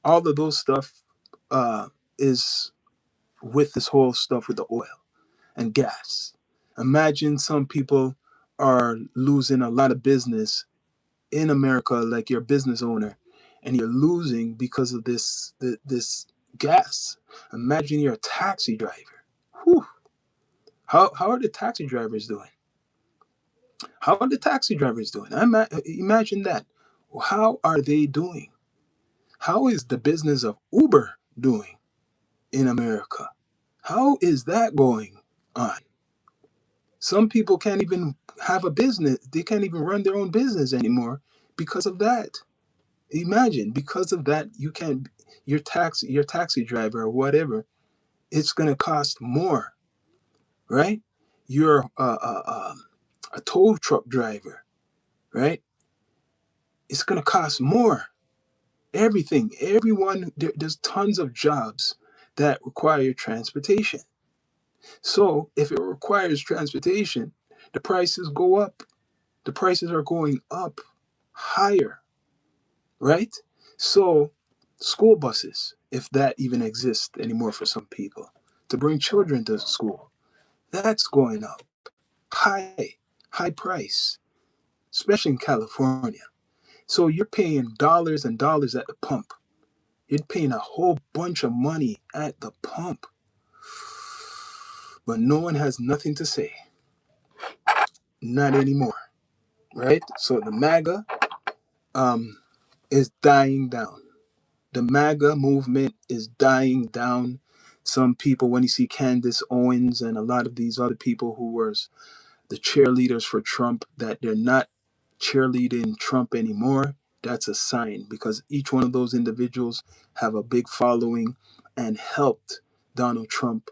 All of those stuff is with this whole stuff with the oil and gas. Imagine some people are losing a lot of business in America, like you're a business owner, and you're losing because of this gas. Imagine you're a taxi driver. Whew. How are the taxi drivers doing? How are the taxi drivers doing? Imagine that. How are they doing? How is the business of Uber doing in America? How is that going on? Some people can't even have a business. They can't even run their own business anymore because of that. Imagine, because of that, you can your taxi driver or whatever. It's gonna cost more, right? You're a tow truck driver, right? It's gonna cost more. Everything, everyone. There's tons of jobs that require transportation. So if it requires transportation, the prices go up. The prices are going up higher, right? So school buses, if that even exists anymore for some people, to bring children to school, that's going up. High, high price, especially in California. So you're paying dollars and dollars at the pump. You're paying a whole bunch of money at the pump, but no one has nothing to say. Not anymore, right? So the MAGA is dying down. The MAGA movement is dying down. Some people, when you see Candace Owens and a lot of these other people who were the cheerleaders for Trump, that they're not cheerleading Trump anymore, that's a sign because each one of those individuals have a big following and helped Donald Trump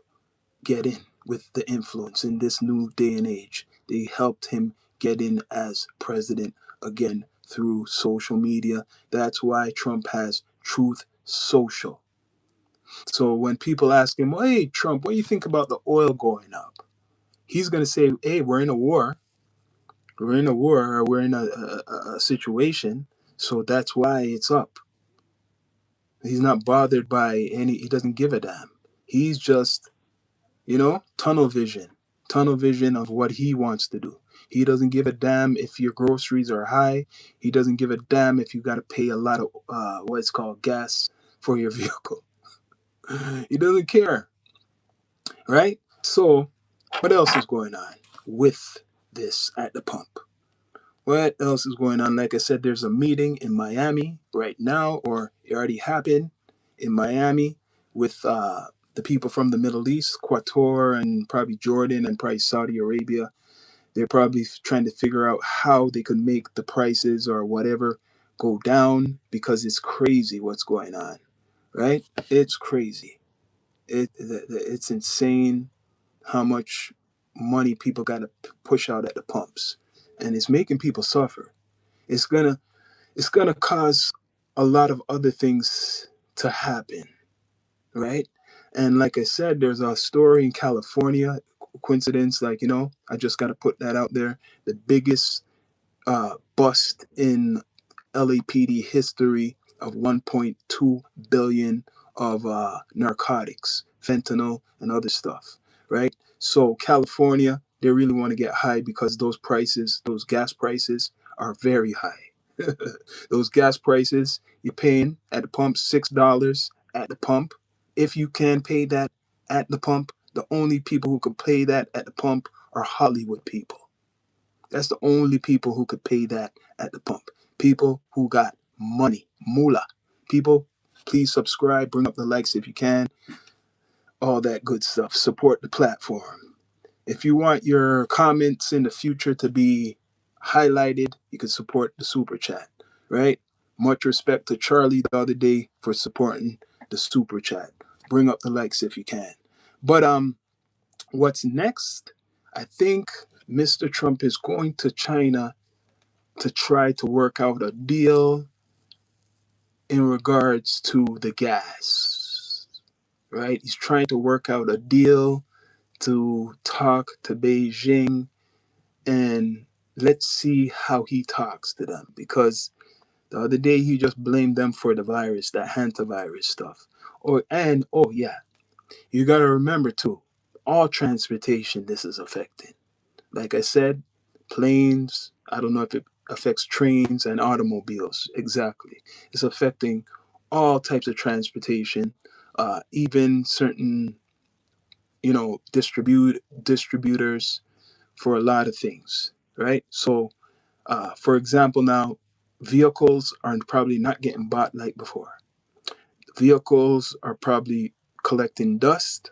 get in with the influence in this new day and age. They helped him get in as president again through social media. That's why Trump has Truth Social. So when people ask him, well, hey, Trump, what do you think about the oil going up? He's going to say, hey, we're in a war. We're in a war, or we're in a situation, so that's why it's up. He's not bothered by any. He doesn't give a damn. He's just, tunnel vision of what he wants to do. He doesn't give a damn if your groceries are high. He doesn't give a damn if you got to pay a lot of what's called gas for your vehicle. He doesn't care, right? So, what else is going on with this at the pump? What else is going on? Like I said, there's a meeting in Miami right now, or it already happened in Miami with the people from the Middle East, Qatar, and probably Jordan, and probably Saudi Arabia. They're probably trying to figure out how they could make the prices or whatever go down, because it's crazy what's going on, right? It's crazy. It's insane how much money people got to push out at the pumps, and it's making people suffer. It's gonna it's gonna cause a lot of other things to happen, right? And like I said, there's a story in California. Coincidence, like, I just got to put that out there. The biggest bust in LAPD history of 1.2 billion of narcotics, fentanyl, and other stuff, right? So California, they really want to get high because those prices, those gas prices, are very high. Those gas prices, you're paying at the pump $6 at the pump. If you can pay that at the pump, the only people who can pay that at the pump are Hollywood people. That's the only people who could pay that at the pump. People who got money, moolah. People, please subscribe, bring up the likes if you can, all that good stuff. Support the platform. If you want your comments in the future to be highlighted, you can support the super chat, right? Much respect to Charlie the other day for supporting the super chat. Bring up the likes if you can. But what's next? I think Mr. Trump is going to China to try to work out a deal in regards to the gas, right? He's trying to work out a deal to talk to Beijing, and let's see how he talks to them, because the other day he just blamed them for the virus, that hantavirus stuff. Oh yeah, you got to remember too, all transportation this is affecting. Like I said, planes, I don't know if it affects trains and automobiles exactly. It's affecting all types of transportation, even certain, distributors for a lot of things, right? So, for example, now vehicles are probably not getting bought like before. Vehicles are probably collecting dust.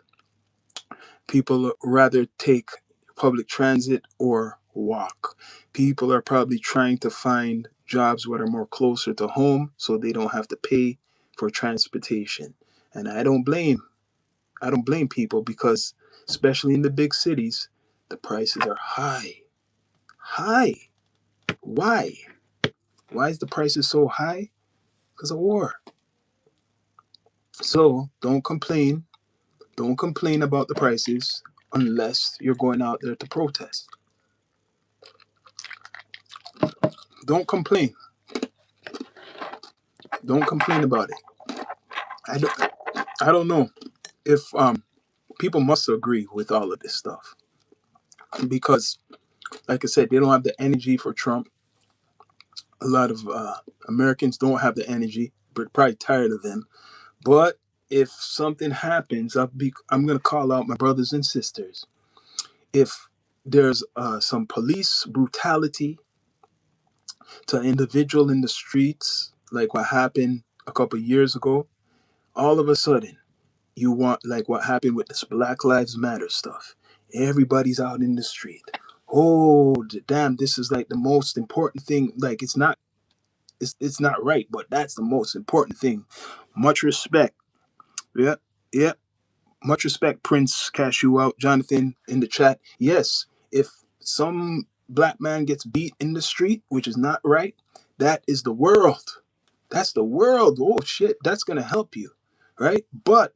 People rather take public transit or walk. People are probably trying to find jobs that are more closer to home so they don't have to pay for transportation. And I don't blame people, because especially in the big cities, the prices are high. High. Why? Why is the prices so high? Because of war. So don't complain. Don't complain about the prices unless you're going out there to protest. Don't complain. Don't complain about it. I don't know if people must agree with all of this stuff, because, like I said, they don't have the energy for Trump. A lot of Americans don't have the energy, but probably tired of them. But if something happens, I'm going to call out my brothers and sisters. If there's some police brutality to an individual in the streets, like what happened a couple of years ago, all of a sudden, you want, like what happened with this Black Lives Matter stuff. Everybody's out in the street. Oh, damn, this is like the most important thing. Like, it's not right, but that's the most important thing. Much respect. Yeah, yeah. Much respect, Prince Cashew out, Jonathan in the chat. Yes, if some black man gets beat in the street, which is not right, that is the world. That's the world. Oh shit, that's gonna help you, right? But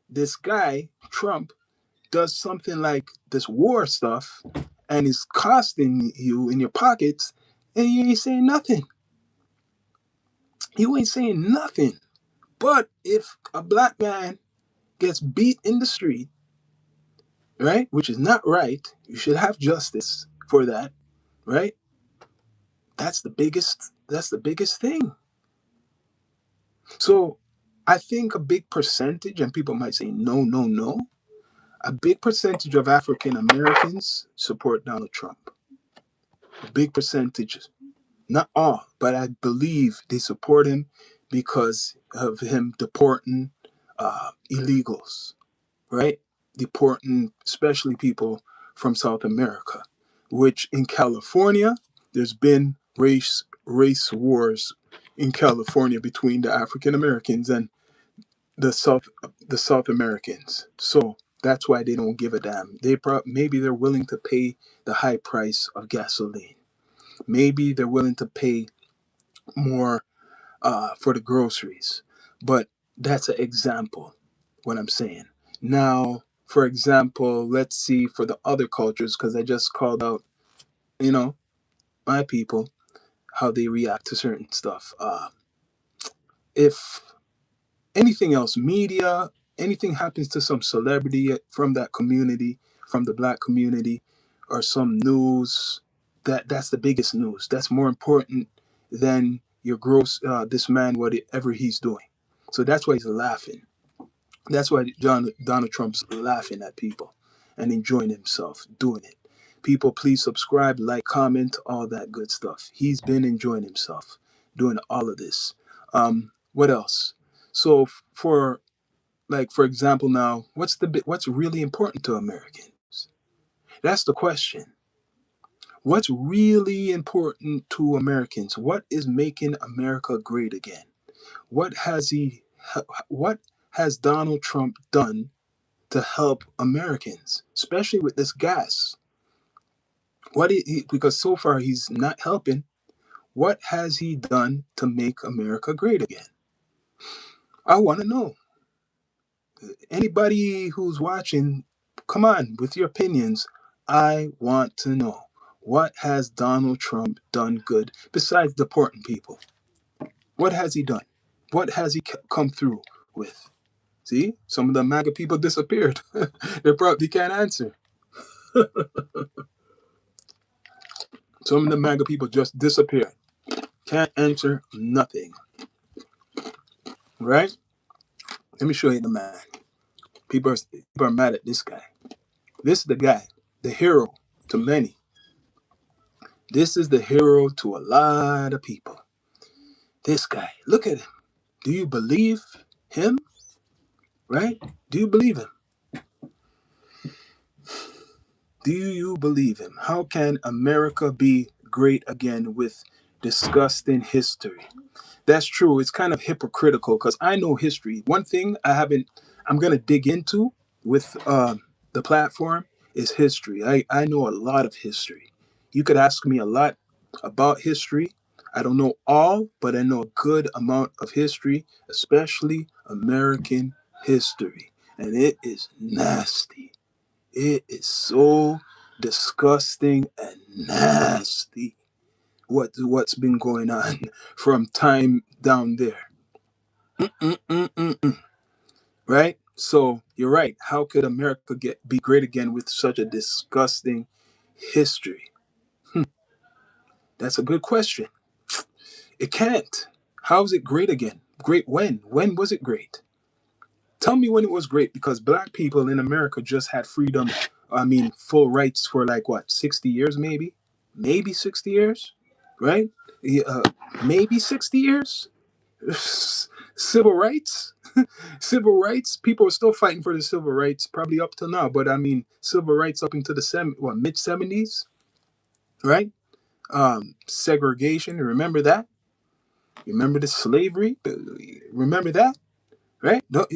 this guy, Trump, does something like this war stuff, and it's costing you in your pockets, and you ain't saying nothing. You ain't saying nothing. But if a black man gets beat in the street, right, which is not right, you should have justice for that, right? That's the biggest thing. So I think a big percentage, and people might say no, no, no, a big percentage of African Americans support Donald Trump. A big percentage, not all, but I believe they support him because of him deporting illegals, right? Deporting especially people from South America, which in California, there's been race wars in California between the African Americans and the South Americans. So that's why they don't give a damn. Maybe they're willing to pay the high price of gasoline. Maybe they're willing to pay more for the groceries. But that's an example, what I'm saying. Now, for example, let's see for the other cultures, because I just called out, you know, my people, how they react to certain stuff. If anything else, media, anything happens to some celebrity from that community, from the black community, or some news, that's the biggest news. That's more important than your gross this man whatever he's doing. So that's why he's laughing. That's why Donald Trump's laughing at people and enjoying himself doing it. People, please subscribe, like, comment, all that good stuff. He's been enjoying himself doing all of this. What else? So for for example, now what's really important to Americans? That's the question. What's really important to Americans? What is making America great again? What has he? What has Donald Trump done to help Americans, especially with this gas? Because so far he's not helping. What has he done to make America great again? I want to know. Anybody who's watching, come on with your opinions. I want to know. What has Donald Trump done good besides deporting people? What has he done? What has he come through with? See, some of the MAGA people disappeared. They can't answer. Some of the MAGA people just disappeared. Can't answer nothing. Right? Let me show you the man. People are mad at this guy. This is the guy, the hero to many. This is the hero to a lot of people. This guy, look at him. Do you believe him? Right? Do you believe him? Do you believe him? How can America be great again with disgusting history? That's true. It's kind of hypocritical because I know history. One thing I'm going to dig into with the platform is history. I know a lot of history. You could ask me a lot about history. I don't know all, but I know a good amount of history, especially American history. And it is nasty. It is so disgusting and nasty what's been going on from time down there. Mm-mm-mm-mm. Right? So you're right. How could America be great again with such a disgusting history? That's a good question. It can't. How is it great again? Great when? When was it great? Tell me when it was great because black people in America just had freedom, I mean, full rights for like what, 60 years maybe? Maybe 60 years, right? Yeah, maybe 60 years? Civil rights? Civil rights? People are still fighting for the civil rights, probably up till now, but I mean, civil rights up into the mid 70s, right? Segregation, remember that? Remember the slavery? Remember that? Right? No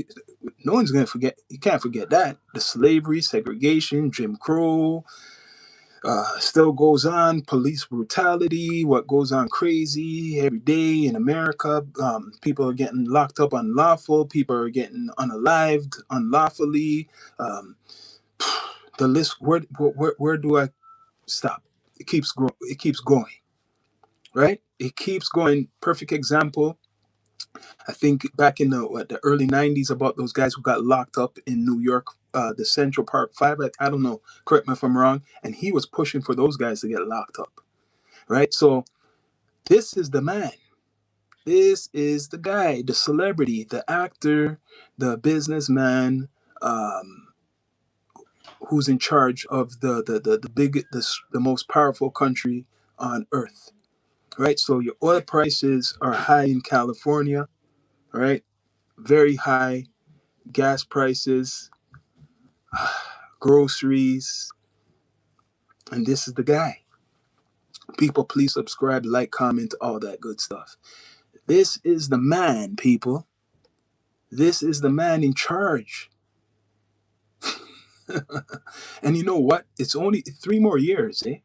one's gonna forget. You can't forget that the slavery, segregation, Jim Crow still goes on. Police brutality, what goes on crazy every day in America. People are getting locked up unlawful. People are getting unalived unlawfully. Um, the list. Where do I stop. It keeps growing. It keeps going, right? It keeps going. Perfect example. I think back in the early '90s about those guys who got locked up in New York, the Central Park Five. I don't know. Correct me if I'm wrong. And he was pushing for those guys to get locked up, right? So this is the man. This is the guy, the celebrity, the actor, the businessman, um, who's in charge of the most powerful country on earth, right? So your oil prices are high in California, right? Very high. Gas prices, groceries, and this is the guy. People, please subscribe, like, comment, all that good stuff. This is the man, people. This is the man in charge. And you know what? It's only 3 more years, eh?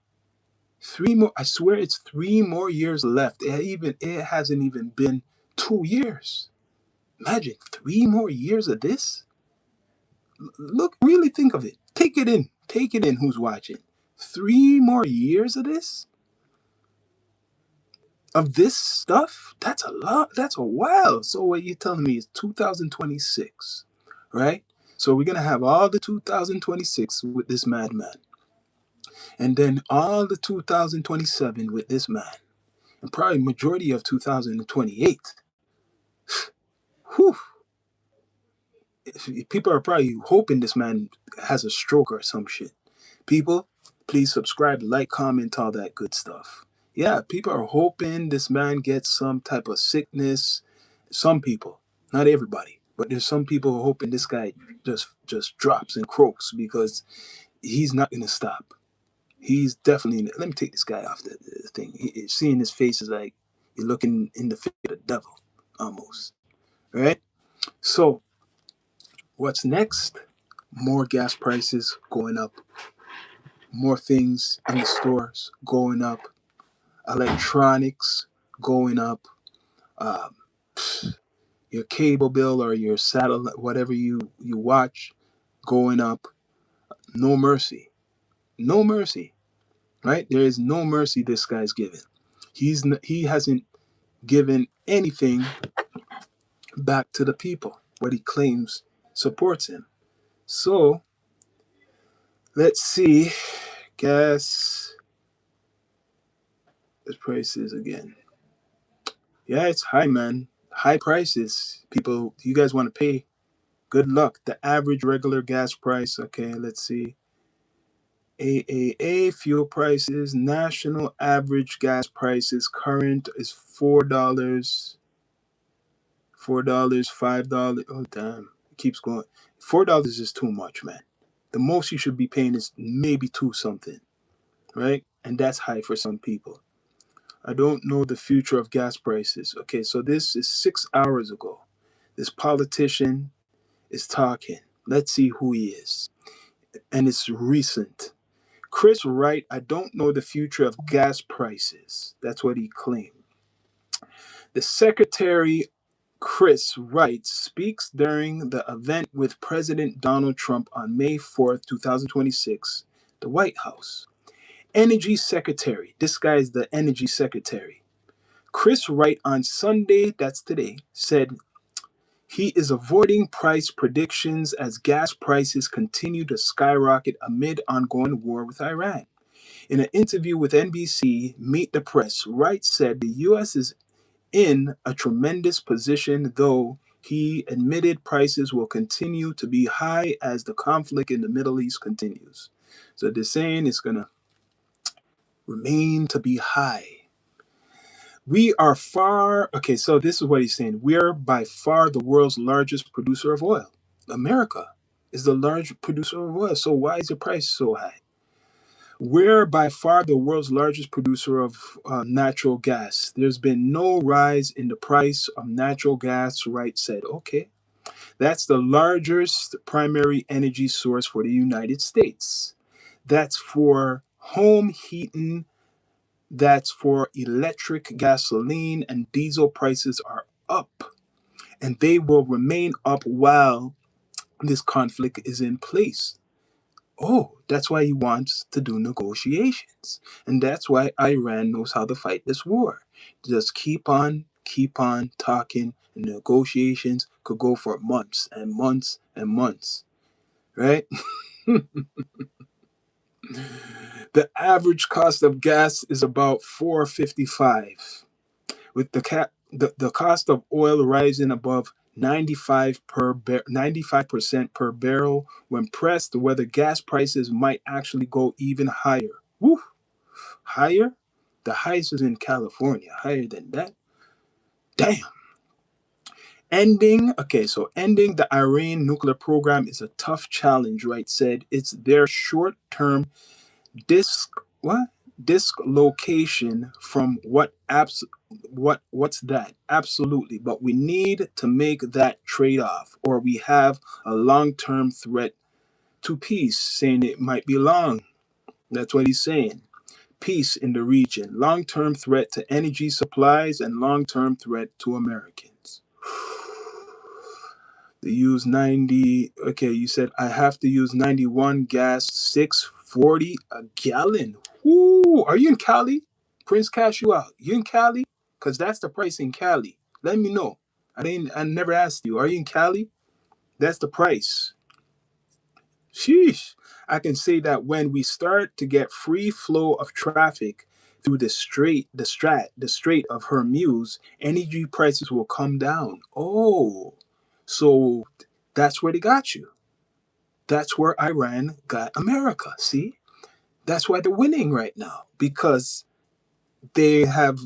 3 more. I swear, it's 3 more years left. It hasn't even been 2 years. Imagine 3 more years of this. Look, really think of it. Take it in. Take it in. Who's watching? 3 more years of this. Of this stuff. That's a lot. That's a while. So what you're telling me is 2026, right? So we're gonna have all the 2026 with this madman, and then all the 2027 with this man, and probably majority of 2028. Whew. People are probably hoping this man has a stroke or some shit. People, please subscribe, like, comment, all that good stuff. Yeah, people are hoping this man gets some type of sickness. Some people, not everybody, but there's some people who are hoping this guy just drops and croaks because he's not gonna stop. He's definitely. Let me take this guy off the thing. Seeing his face is like you're looking in the face of the devil, almost. Right. So what's next? More gas prices going up. More things in the stores going up. Electronics going up. Um, your cable bill or your satellite, whatever you watch, going up. No mercy. No mercy. Right? There is no mercy this guy's given. He hasn't given anything back to the people, what he claims supports him. So let's see. Gas prices again. Yeah, it's high, man. High prices. People, you guys want to pay? Good luck. The average regular gas price. Okay, let's see. AAA fuel prices. National average gas prices current is $4. $4, $5. Oh damn. It keeps going. $4 is too much, man. The most you should be paying is maybe two something, right? And that's high for some people. I don't know the future of gas prices. Okay, so this is 6 hours ago. This politician is talking. Let's see who he is. And it's recent. Chris Wright, I don't know the future of gas prices. That's what he claimed. The Secretary Chris Wright speaks during the event with President Donald Trump on May 4th, 2026, the White House. Energy Secretary, this guy is the Energy Secretary. Chris Wright on Sunday, that's today, said he is avoiding price predictions as gas prices continue to skyrocket amid ongoing war with Iran. In an interview with NBC Meet the Press, Wright said the U.S. is in a tremendous position, though he admitted prices will continue to be high as the conflict in the Middle East continues. So they're saying it's going to remain to be high. We are far, okay, so this is what he's saying. We're by far the world's largest producer of oil. America is the largest producer of oil. So why is the price so high? We're by far the world's largest producer of natural gas. There's been no rise in the price of natural gas, Wright said. Okay, that's the largest primary energy source for the United States. That's for home heating, that's for electric, gasoline, and diesel prices are up. And they will remain up while this conflict is in place. Oh, that's why he wants to do negotiations. And that's why Iran knows how to fight this war. Just keep on talking, and negotiations could go for months and months and months, right? The average cost of gas is about 4.55, with the cost of oil rising above 95% per barrel. When pressed whether gas prices might actually go even higher. Woo! Higher? The highest is in California. Higher than that? Damn. Ending the Iran nuclear program is a tough challenge, Wright said. It's their short-term disc what dislocation from what's that? Absolutely. But we need to make that trade-off, or we have a long-term threat to peace, saying it might be long. That's what he's saying. Peace in the region, long-term threat to energy supplies, and long-term threat to Americans. They use 90. Okay, you said I have to use 91 gas, 640 a gallon. Ooh, are you in Cali? Prince Cash you out. You in Cali? Cause that's the price in Cali. Let me know. I never asked you. Are you in Cali? That's the price. Sheesh. I can say that when we start to get free flow of traffic through the Strait of Hormuz, energy prices will come down. Oh, so that's where they got you. That's where Iran got America. See, that's why they're winning right now, because they have,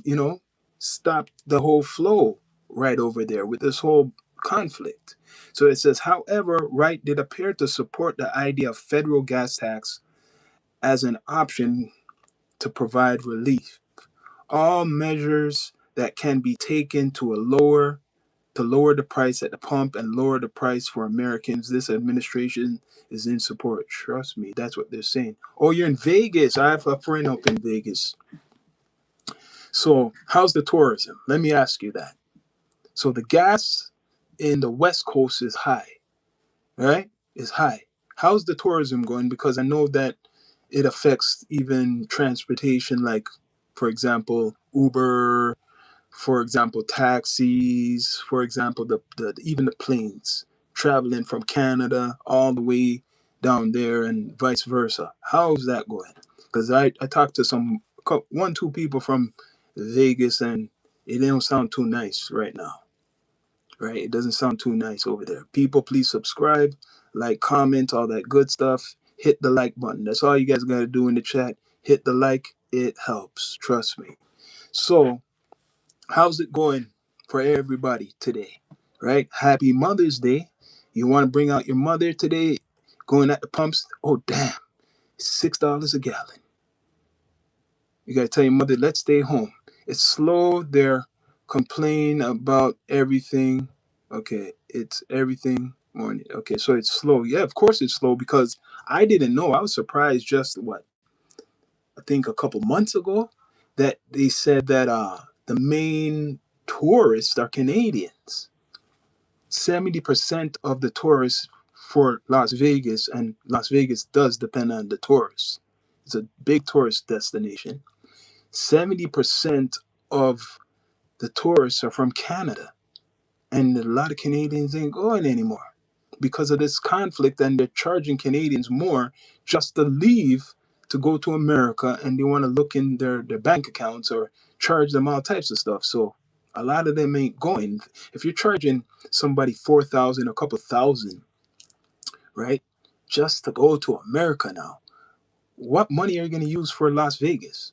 stopped the whole flow right over there with this whole conflict. So it says, however, Wright did appear to support the idea of federal gas tax as an option to provide relief. All measures that can be taken to lower the price at the pump and lower the price for Americans. This administration is in support. Trust me, that's what they're saying. Oh, you're in Vegas. I have a friend up in Vegas. So, how's the tourism? Let me ask you that. So, the gas in the West Coast is high, right? Is high. How's the tourism going? Because I know that it affects even transportation, like, for example, Uber, for example, taxis, for example, the even the planes traveling from Canada all the way down there and vice versa. How's that going? Because I talked to one, two people from Vegas, and it don't sound too nice right now, right? It doesn't sound too nice over there. People, please subscribe, like, comment, all that good stuff. Hit the like button. That's all you guys got to do in the chat. Hit the like. It helps. Trust me. So, how's it going for everybody today? Right? Happy Mother's Day. You want to bring out your mother today? Going at the pumps? Oh, damn. $6 a gallon. You got to tell your mother, let's stay home. It's slow. They're complaining about everything. Okay. It's everything morning. Okay. So it's slow. Yeah, of course it's slow, because I didn't know. I was surprised just I think a couple months ago, that they said that the main tourists are Canadians. 70% of the tourists for Las Vegas, and Las Vegas does depend on the tourists. It's a big tourist destination. 70% of the tourists are from Canada, and a lot of Canadians ain't going anymore because of this conflict, and they're charging Canadians more just to leave to go to America, and they want to look in their bank accounts or charge them all types of stuff. So a lot of them ain't going. If you're charging somebody 4,000, a couple thousand, right, just to go to America now, what money are you going to use for Las Vegas?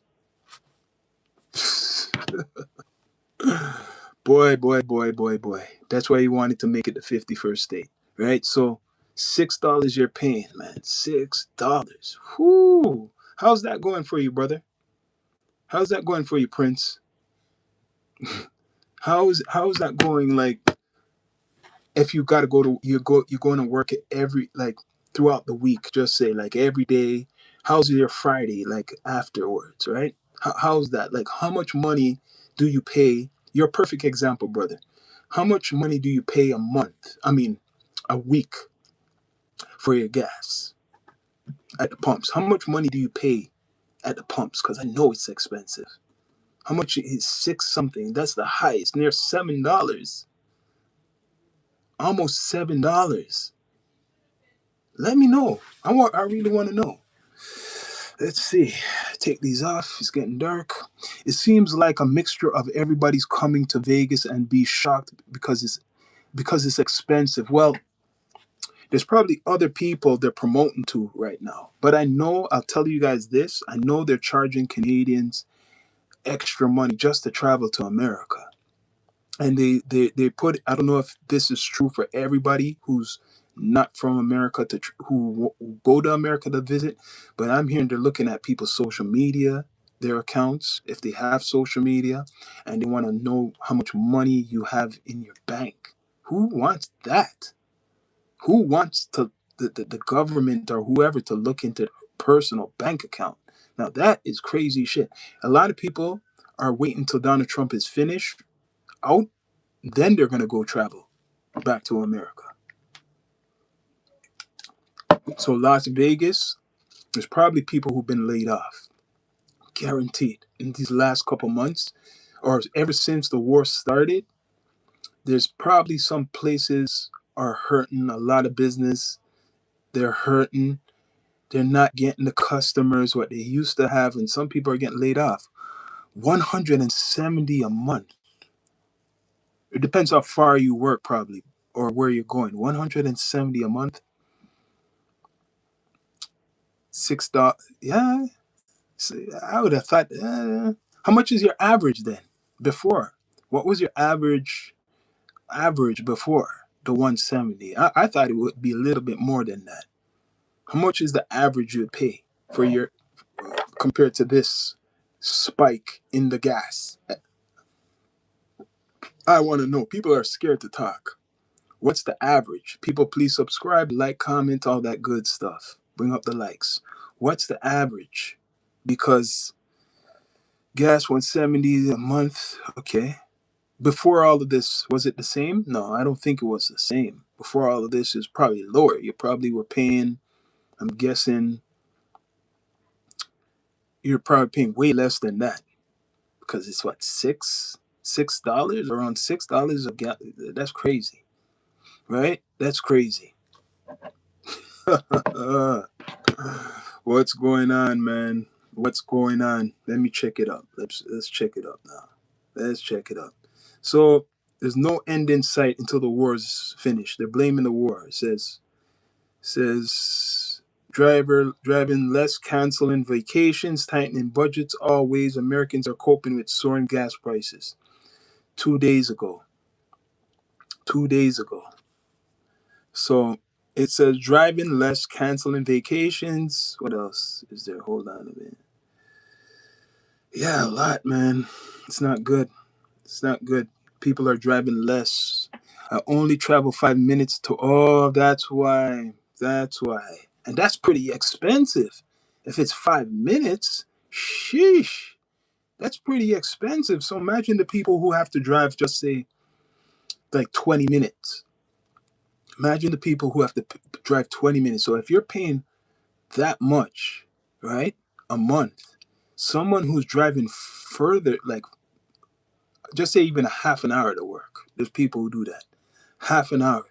Boy, boy, boy, boy, boy. That's why he wanted to make it the 51st state, right? So $6 you're paying, man. $6. Whoo! How's that going for you, brother? How's that going for you, Prince? How's that going? Like, if you got to you're going to work every, like, throughout the week. Just say, like, every day. How's your Friday, like, afterwards, right? How's that? Like, how much money do you pay? You're a perfect example, brother. How much money do you pay a month? I mean, a week, for your gas? at the pumps? How much money do you pay at the pumps? Because I know it's expensive. How much is six something? That's the highest, near $7, almost $7. Let me know. I really want to know. Let's see. Take these off. It's getting dark. It seems like a mixture of everybody's coming to Vegas and be shocked because it's expensive. Well, there's probably other people they're promoting to right now. But I know I'll tell you guys this. I know they're charging Canadians extra money just to travel to America. And they put, I don't know if this is true for everybody who's not from America who go to America to visit, but I'm hearing they're looking at people's social media, their accounts, if they have social media, and they want to know how much money you have in your bank. Who wants that? Who wants the government or whoever to look into their personal bank account? Now that is crazy shit. A lot of people are waiting till Donald Trump is finished out, then they're gonna go travel back to America. So Las Vegas, there's probably people who've been laid off, guaranteed, in these last couple months, or ever since the war started. There's probably some places are hurting. A lot of business, they're hurting. They're not getting the customers what they used to have, and some people are getting laid off. 170 a month. It depends how far you work, probably, or where you're going. 170 a month. $6. Yeah, so I would have thought. How much is your average then? Before, what was your average before the 170? I thought it would be a little bit more than that. How much is the average you would pay for your compared to this spike in the gas? I want to know. People are scared to talk. What's the average? People, please subscribe, like, comment, all that good stuff. Bring up the likes. What's the average? Because gas 170 a month. Okay. Before all of this, was it the same? No, I don't think it was the same. Before all of this is probably lower. You probably were paying, I'm guessing, you're probably paying way less than that. Because it's what, $6? Around $6 a gallon. That's crazy. Right? That's crazy. What's going on, man? What's going on? Let me check it up. Let's check it up now. Let's check it up. So there's no end in sight until the war is finished. They're blaming the war. It says driver driving less, canceling vacations, tightening budgets. All ways Americans are coping with soaring gas prices. 2 days ago. 2 days ago. So it says driving less, canceling vacations. What else is there? Hold on a minute. Yeah, a lot, man. It's not good. It's not good. People are driving less. I only travel 5 minutes to. Oh, that's why. That's why. And that's pretty expensive. If it's 5 minutes, sheesh. That's pretty expensive. So imagine the people who have to drive, just say, like 20 minutes. Imagine the people who have to drive 20 minutes. So if you're paying that much, right, a month, someone who's driving further, like just say even a half an hour to work. There's people who do that. Half an hour.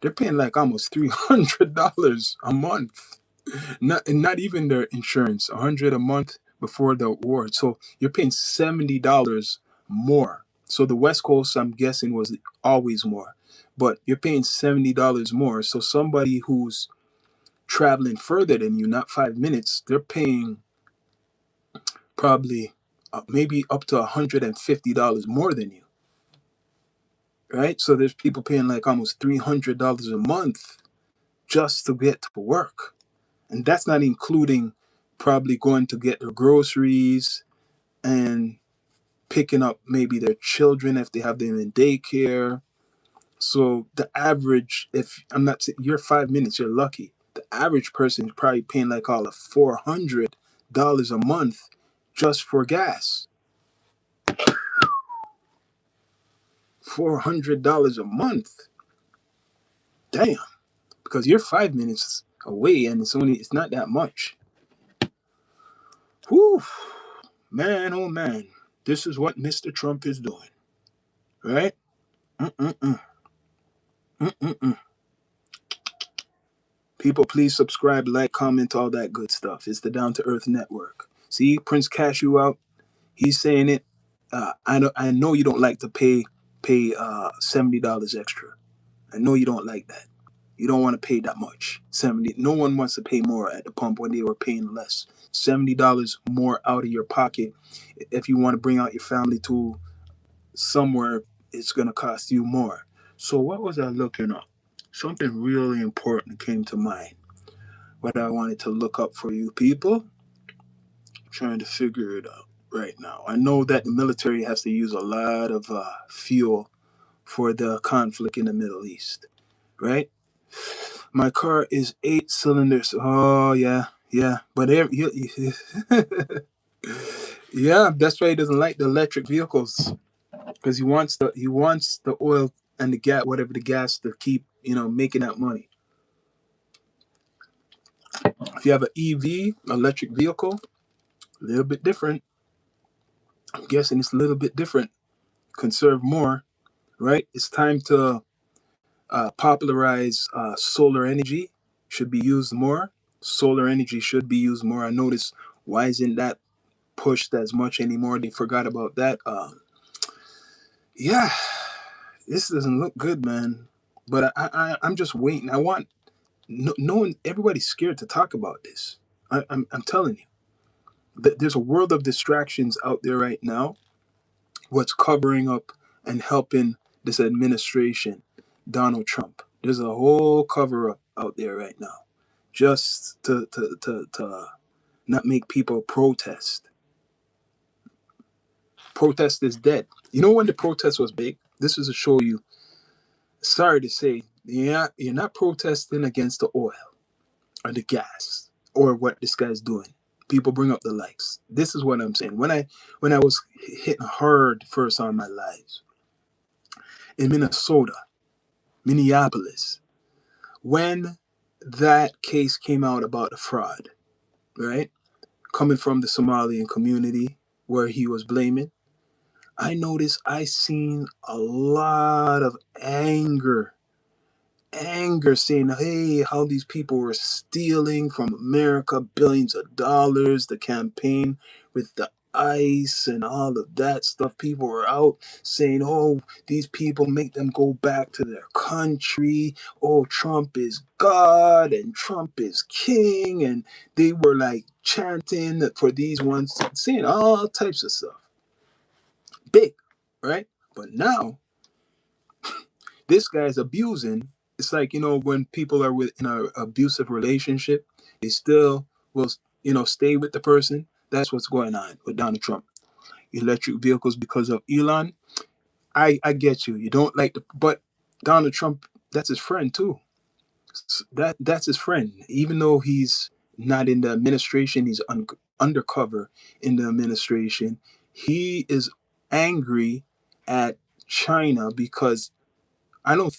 They're paying like almost $300 a month. Not even their insurance. 100 a month before the war. So you're paying $70 more. So the West Coast, I'm guessing, was always more. But you're paying $70 more. So somebody who's traveling further than you, not 5 minutes, they're paying probably maybe up to $150 more than you, right? So there's people paying like almost $300 a month just to get to work. And that's not including probably going to get their groceries and picking up maybe their children if they have them in daycare. So the average, if I'm not saying you're 5 minutes, you're lucky. The average person is probably paying like all of $400 a month just for gas. $400 a month. Damn. Because you're 5 minutes. away, and it's not that much. Whew, man, oh man, this is what Mr. Trump is doing, right? Mm-mm-mm, mm-mm-mm. People, please subscribe, like, comment, all that good stuff. It's the Down to Earth Network. See, Prince Cashew out. He's saying it. I know you don't like to pay $70 extra. I know you don't like that. You don't want to pay that much. 70. No one wants to pay more at the pump when they were paying less. $70 more out of your pocket. If you want to bring out your family to somewhere, it's gonna cost you more. So what was I looking up? Something really important came to mind. What I wanted to look up for you people. Trying to figure it out right now. I know that the military has to use a lot of fuel for the conflict in the Middle East, right? My car is 8 cylinders. Oh yeah, yeah. But yeah, that's why he doesn't like the electric vehicles because he wants the oil and the gas, whatever the gas, to keep making that money. If you have an EV, electric vehicle, a little bit different. I'm guessing it's a little bit different. Conserve more, right? It's time to popularize solar energy. Should be used more. Solar energy should be used more. I notice why isn't that pushed as much anymore? They forgot about that. Yeah, this doesn't look good, man. But I'm just waiting. I want no one. Everybody's scared to talk about this. I'm telling you, there's a world of distractions out there right now. What's covering up and helping this administration, Donald Trump? There's a whole cover up out there right now, just to not make people protest. Protest is dead. You know when the protest was big? This is to show you. Sorry to say, you're not protesting against the oil or the gas or what this guy's doing. People bring up the likes. This is what I'm saying. When I was hitting hard first on my lives in Minnesota, Minneapolis, when that case came out about the fraud, right? Coming from the Somalian community where he was blaming, I noticed I seen a lot of anger saying, hey, how these people were stealing from America billions of dollars, the campaign with the ICE and all of that stuff. People were out saying, oh, these people make them go back to their country. Oh, Trump is God and Trump is king. And they were like chanting for these ones, saying all types of stuff. Big, right? But now this guy's abusing. It's like, when people are in an abusive relationship, they still will, stay with the person. That's what's going on with Donald Trump. Electric vehicles because of Elon. I get you. You don't like but Donald Trump, that's his friend too. That's his friend. Even though he's not in the administration, he's undercover in the administration. He is angry at China because I don't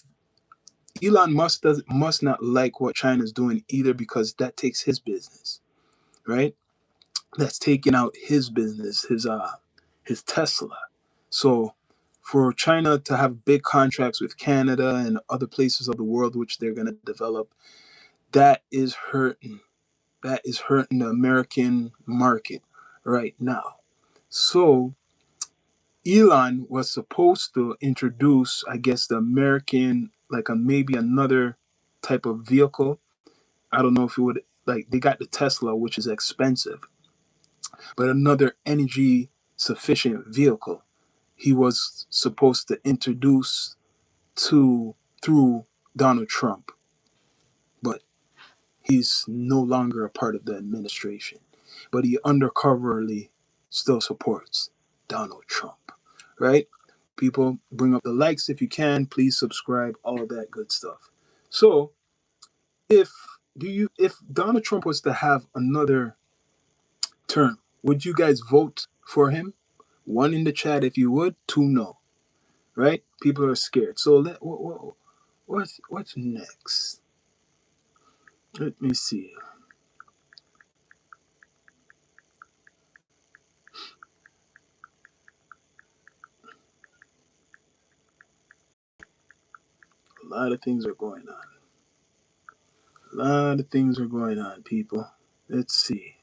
Elon Musk must not like what China's doing either because that takes his business, right? That's taking out his business, his Tesla. So for China to have big contracts with Canada and other places of the world which they're going to develop, that is hurting. That is hurting the American market right now. So Elon was supposed to introduce, I guess, the American, like a maybe another type of vehicle. I don't know if it would, like, they got the Tesla, which is expensive, but another energy sufficient vehicle he was supposed to introduce to through Donald Trump, but he's no longer a part of the administration. But he undercoverly still supports Donald Trump, right? People, bring up the likes if you can. Please subscribe, all of that good stuff. So, if if Donald Trump was to have another term, would you guys vote for him? One in the chat if you would, two no. Right? People are scared. So what's next? Let me see. A lot of things are going on. A lot of things are going on, people. Let's see.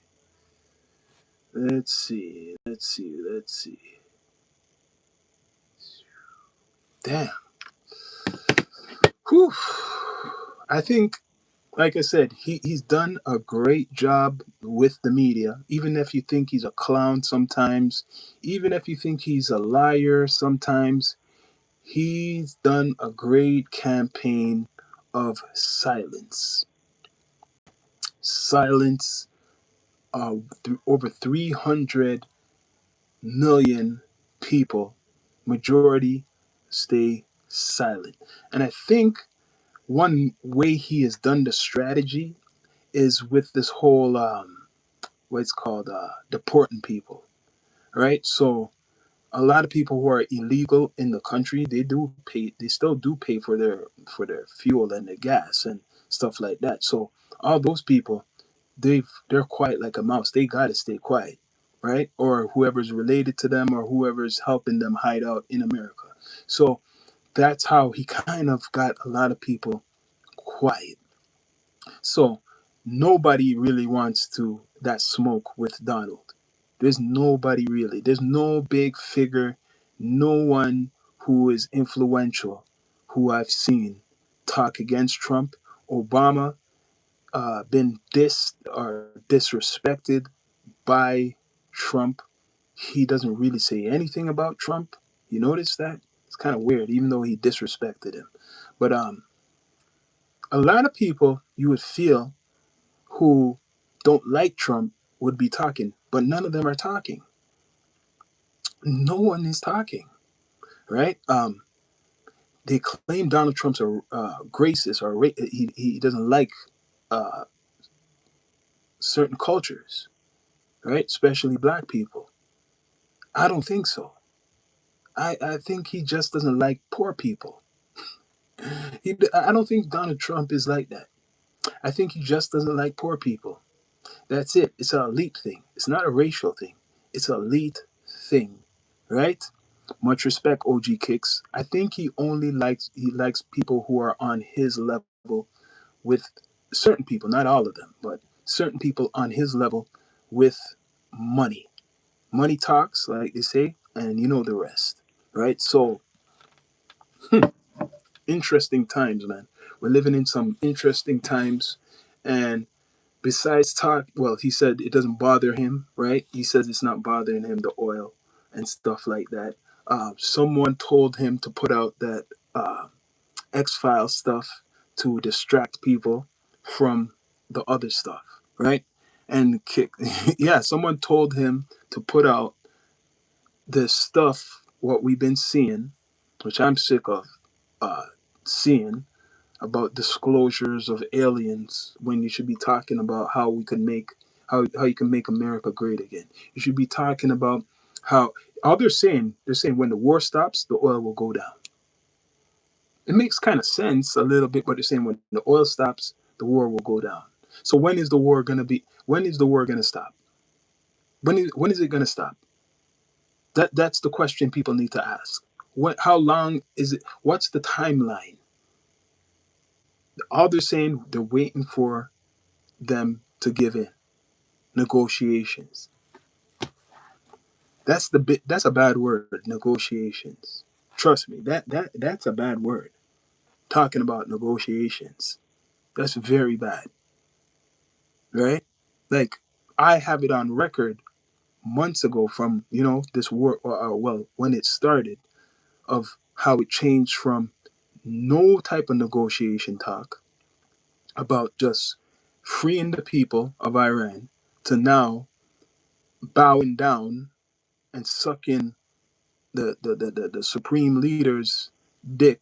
Let's see. Let's see. Let's see. Damn. Whew. I think, like I said, he's done a great job with the media. Even if you think he's a clown sometimes, even if you think he's a liar sometimes, he's done a great campaign of silence. Silence. Over 300 million people, majority, stay silent. And I think one way he has done the strategy is with this whole what it's called deporting people, right? So a lot of people who are illegal in the country, they still do pay for their fuel and their gas and stuff like that. So all those people, they're quiet like a mouse. They got to stay quiet, right? Or whoever's related to them or whoever's helping them hide out in America. So that's how he kind of got a lot of people quiet. So nobody really wants to that smoke with Donald. There's nobody really. There's no big figure, no one who is influential who I've seen talk against Trump. Obama been dissed or disrespected by Trump. He doesn't really say anything about Trump. You notice that? It's kind of weird, even though he disrespected him. But a lot of people you would feel who don't like Trump would be talking, but none of them are talking. No one is talking, right? They claim Donald Trump's a racist or he doesn't like uh, certain cultures, right? Especially black people. I don't think so. I think he just doesn't like poor people. I don't think Donald Trump is like that. I think he just doesn't like poor people. That's it. It's an elite thing. It's not a racial thing. It's an elite thing, right? Much respect, OG Kicks. I think he likes people who are on his level with certain people, not all of them, but certain people on his level with money. Money talks, like they say, and you know the rest, right? So interesting times, man. We're living in some interesting times, and besides talk, well, he said it doesn't bother him, right? He says it's not bothering him, the oil and stuff like that. Someone told him to put out that X Files stuff to distract people from the other stuff, right? And kick, yeah, someone told him to put out this stuff, what we've been seeing, which I'm sick of uh, seeing about disclosures of aliens when you should be talking about how we can make how you can make America great again. You should be talking about how all they're saying when the war stops, the oil will go down. It makes kind of sense a little bit, but they're saying when the oil stops, the war will go down. So when is the war gonna be? When is the war gonna stop? When is it gonna stop? That's the question people need to ask. What? How long is it? What's the timeline? All they're saying they're waiting for them to give in. Negotiations. That's the bit. That's a bad word. Negotiations. Trust me. That's a bad word. Talking about negotiations. That's very bad, right? Like I have it on record months ago from this war. Well, when it started, of how it changed from no type of negotiation talk about just freeing the people of Iran to now bowing down and sucking the supreme leader's dick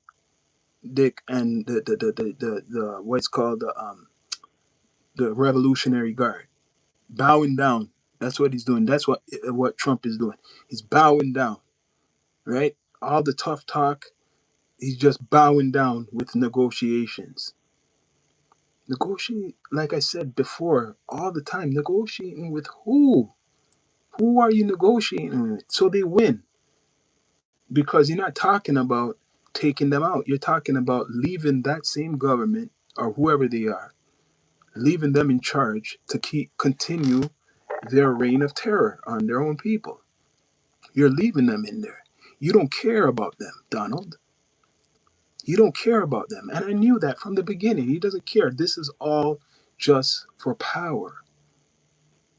and the what's called the Revolutionary Guard bowing down. That's what he's doing. That's what Trump is doing. He's bowing down, right? All the tough talk, he's just bowing down with negotiations. Negotiate, like I said before, all the time. Negotiating with who? Who are you negotiating with? So they win. Because you're not talking about taking them out. You're talking about leaving that same government or whoever they are, leaving them in charge to continue their reign of terror on their own people. You're leaving them in there. You don't care about them, Donald. You don't care about them. And I knew that from the beginning. He doesn't care. This is all just for power,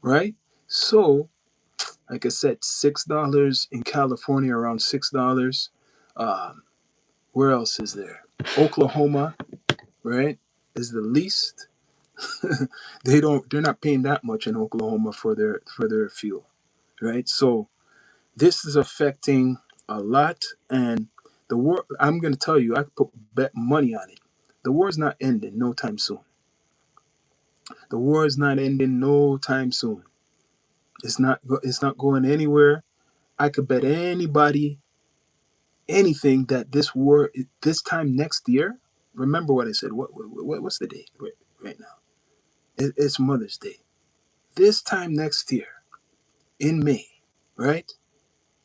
right? So, like I said, $6 in California, around $6. Um, where else is there? Oklahoma, right, is the least. They're not paying that much in Oklahoma for their fuel, right? So this is affecting a lot, and the war. I'm going to tell you, I could put bet money on it. The war is not ending no time soon. The war is not ending no time soon. It's not going anywhere. I could bet anybody anything that this war this time next year. Remember what I said. What's the date right now? It's Mother's Day. This time next year in May, right?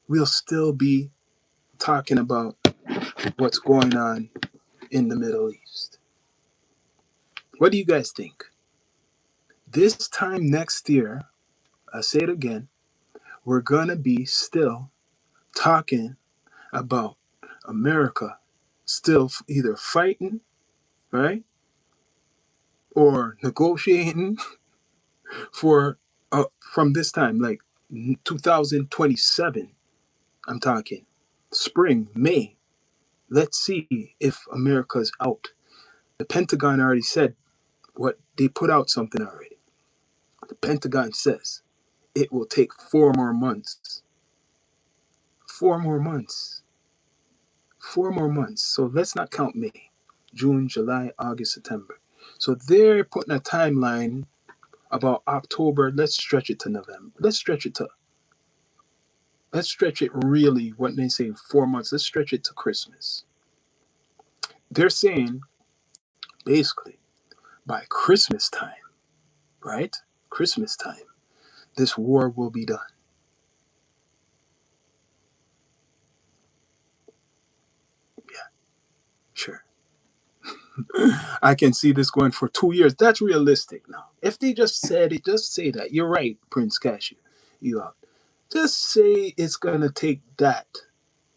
We'll still be talking about what's going on in the Middle East. What do you guys think? This time next year, I say it again, we're gonna be still talking about America still either fighting, right, or negotiating for from this time, like 2027. I'm talking spring, May. Let's see if America's out. The Pentagon already said what they put out something already. The Pentagon says it will take 4 more months. 4 more months. 4 more months. So let's not count May, June, July, August, September. So they're putting a timeline about October. Let's stretch it to November. Let's stretch it really, what they say, 4 months. Let's stretch it to Christmas. They're saying basically by Christmas time, right? Christmas time, this war will be done. Yeah, sure. I can see this going for 2 years. That's realistic now. If they just said it, just say that. You're right, Prince Cashew. You are. Just say it's gonna take that.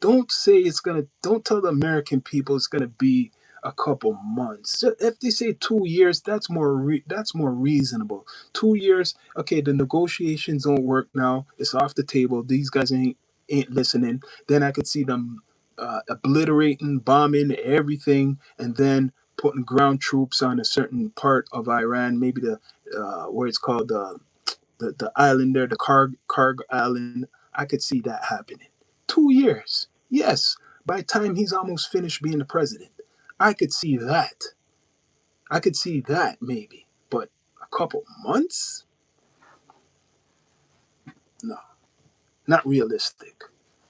Don't say it's gonna. Don't tell the American people it's gonna be a couple months. If they say 2 years, that's more reasonable. 2 years, okay. The negotiations don't work now. It's off the table. These guys ain't listening. Then I could see them obliterating, bombing everything, and then putting ground troops on a certain part of Iran, maybe the where it's called the island there, the Karg Island. I could see that happening. 2 years. Yes. By the time he's almost finished being the president. I could see that. I could see that maybe. But a couple months? No. Not realistic.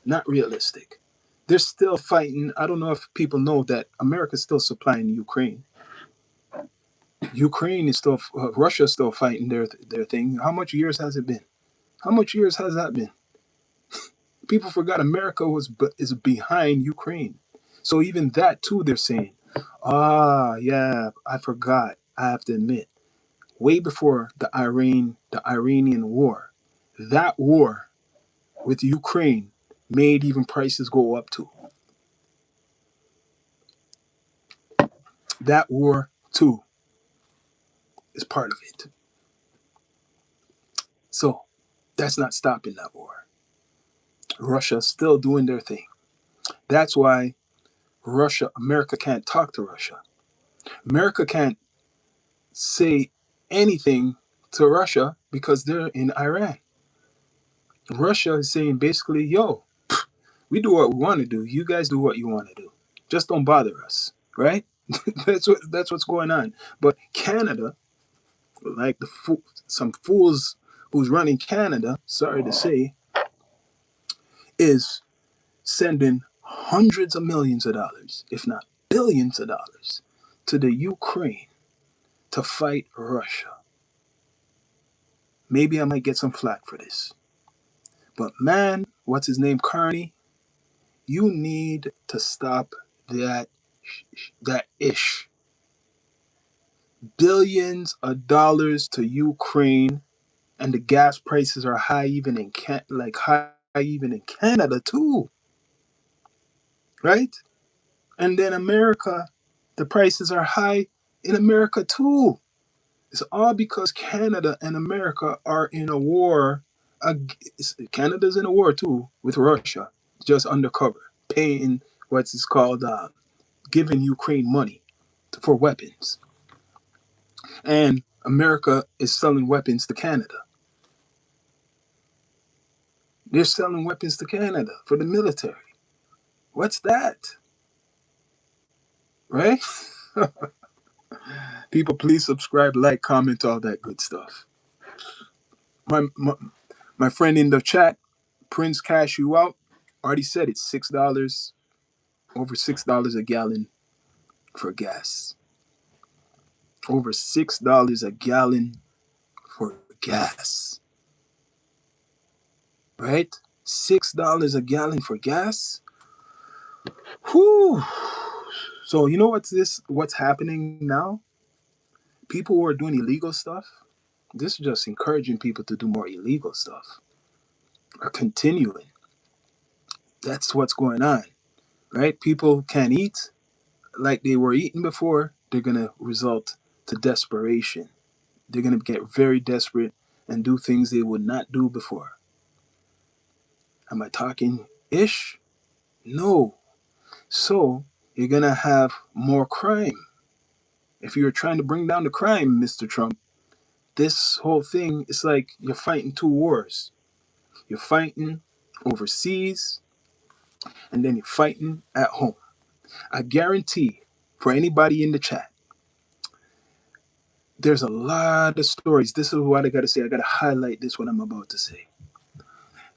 Not realistic. They're still fighting. I don't know if people know that America's still supplying Ukraine. Ukraine is still, Russia's still fighting their thing. How much years has it been? How much years has that been? People forgot America is behind Ukraine. So even that too, they're saying, yeah, I forgot. I have to admit, way before the Iranian war, that war with Ukraine made even prices go up too. That war too is part of it. So that's not stopping that war. Russia's still doing their thing. That's why America can't talk to Russia. America can't say anything to Russia because they're in Iran. Russia is saying basically, yo, we do what we want to do. You guys do what you want to do. Just don't bother us, right? That's what's going on. But Canada, like some fools who's running Canada, sorry to say, is sending hundreds of millions of dollars, if not billions of dollars, to the Ukraine to fight Russia. Maybe I might get some flack for this. But man, what's his name, Carney? You need to stop that that ish. Billions of dollars to Ukraine, and the gas prices are high even in high even in Canada too, right? And then America, the prices are high in America too. It's all because Canada and America are in a war. Canada's in a war too with Russia, just undercover, paying what's it's called, giving Ukraine money for weapons, and America is selling weapons to Canada. They're selling weapons to Canada for the military. What's that, right? People, please subscribe, like, comment, all that good stuff. My, my friend in the chat, Prince Cash You Out, already said it's $6, over $6 a gallon for gas. Over $6 a gallon for gas, right? $6 a gallon for gas. Whew. So you know what's happening now? People who are doing illegal stuff, this is just encouraging people to do more illegal stuff, are continuing. That's what's going on, right? People can't eat like they were eating before. They're gonna result to desperation. They're gonna get very desperate and do things they would not do before. Am I talking ish? No. So you're gonna have more crime. If you're trying to bring down the crime, Mr. Trump, this whole thing is like you're fighting two wars. You're fighting overseas, and then you're fighting at home. I guarantee, for anybody in the chat, there's a lot of stories. This is what I gotta say. I gotta highlight this, what I'm about to say.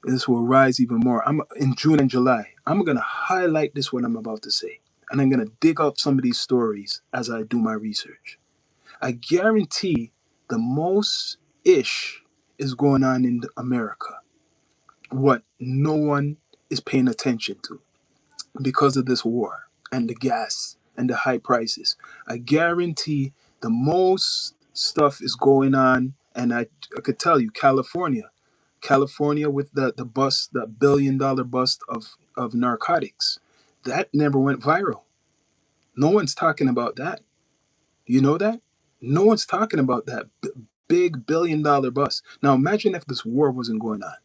This will rise even more. I'm in June and July. I'm gonna highlight this, what I'm about to say. And I'm gonna dig up some of these stories as I do my research. I guarantee the most ish is going on in America. What no one is paying attention to because of this war and the gas and the high prices. I guarantee the most stuff is going on, and I could tell you, California with the bust, the $1 billion bust of narcotics, that never went viral. No one's talking about that. You know that? No one's talking about that big $1 billion bust. Now imagine if this war wasn't going on.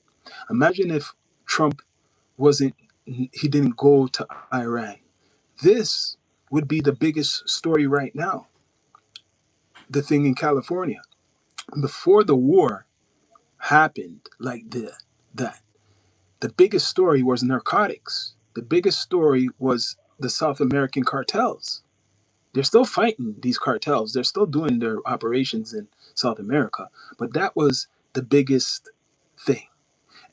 Imagine if Trump wasn't he didn't go to Iran. This would be the biggest story right now. The thing in California. Before the war happened like that, the biggest story was narcotics. The biggest story was the South American cartels. They're still fighting these cartels. They're still doing their operations in South America. But that was the biggest thing.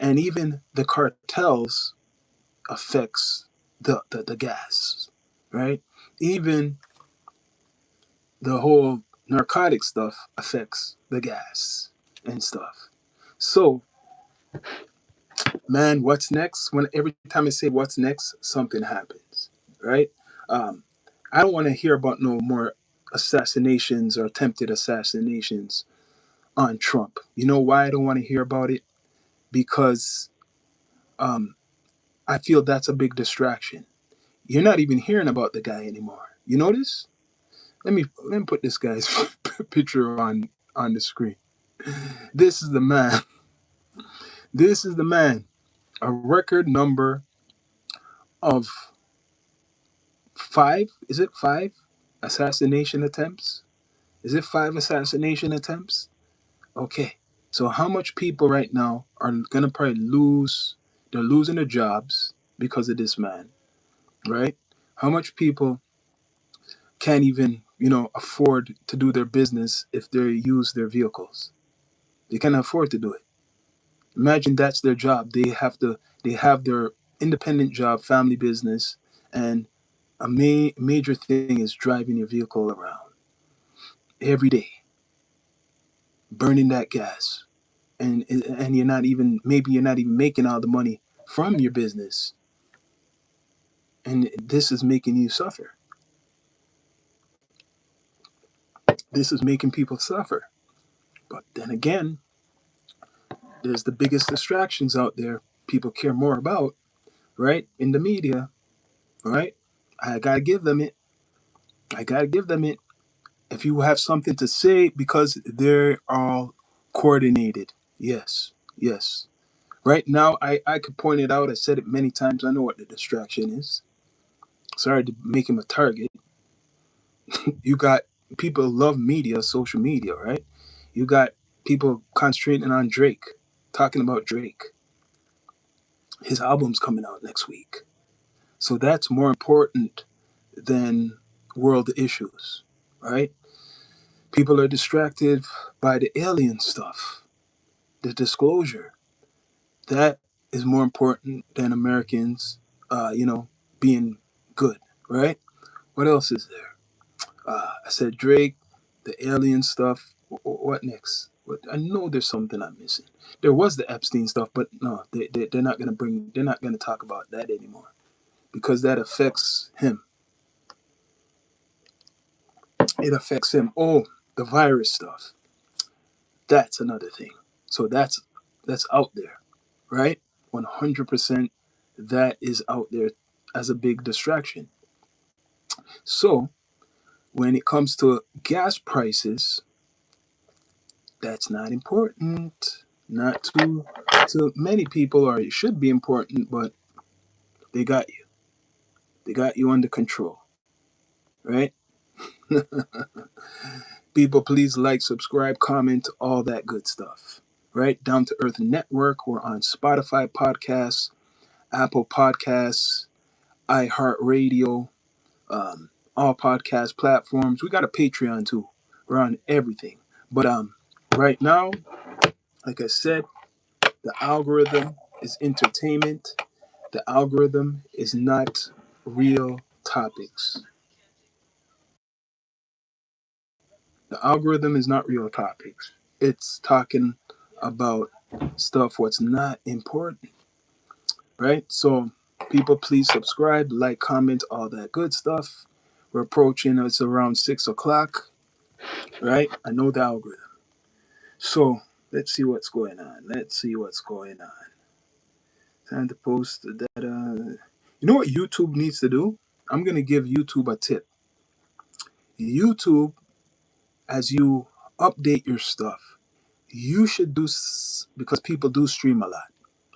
And even the cartels affects the gas, right? Even the whole narcotic stuff affects the gas and stuff. So, man, what's next? When every time I say what's next, something happens, right? Um, I don't want to hear about no more assassinations or attempted assassinations on Trump. You know why I don't want to hear about it? Because um, I feel that's a big distraction. You're not even hearing about the guy anymore. You notice? Let me put this guy's picture on the screen. This is the man. This is the man. A record number of five. Is it five assassination attempts? Is it five assassination attempts? Okay. So how much people right now are gonna probably lose? They're losing their jobs because of this man, right? How much people can't even, afford to do their business if they use their vehicles? They can't afford to do it. Imagine that's their job. They have their independent job, family business, and a major thing is driving your vehicle around. every day, burning that gas, and you're not even, maybe you're not even making all the money from your business, and this is making you suffer. This is making people suffer. But then again, there's the biggest distractions out there people care more about, right? In the media, right? I gotta give them it. I gotta give them it. If you have something to say, because they're all coordinated. Yes, yes. Right now, I could point it out. I said it many times. I know what the distraction is. Sorry to make him a target. You got people love media, social media, right? You got people concentrating on Drake, talking about Drake. His album's coming out next week. So that's more important than world issues, right? People are distracted by the alien stuff, the disclosure. That is more important than Americans, being good, right? What else is there? I said Drake, the alien stuff. What next? I know there's something I'm missing. There was the Epstein stuff, but no, they're not gonna bring. They're not gonna talk about that anymore because that affects him. It affects him. Oh, the virus stuff. That's another thing. So that's out there, right? 100%. That is out there as a big distraction. So when it comes to gas prices, that's not important. Not to many people, or it should be important, but they got you. They got you under control, right? People, please like, subscribe, comment, all that good stuff. Right? Down to Earth Network. We're on Spotify podcasts, Apple Podcasts, iHeartRadio, all podcast platforms. We got a Patreon too. We're on everything. But right now, like I said, the algorithm is entertainment. The algorithm is not real topics. The algorithm is not real topics. It's talking about stuff what's not important, right? So people, please subscribe, like, comment, all that good stuff. We're approaching, it's around 6 o'clock, right? I know the algorithm. So let's see what's going on. Let's see what's going on. Time to post the data. You know what YouTube needs to do? I'm going to give YouTube a tip. YouTube, as you update your stuff, you should do, because people do stream a lot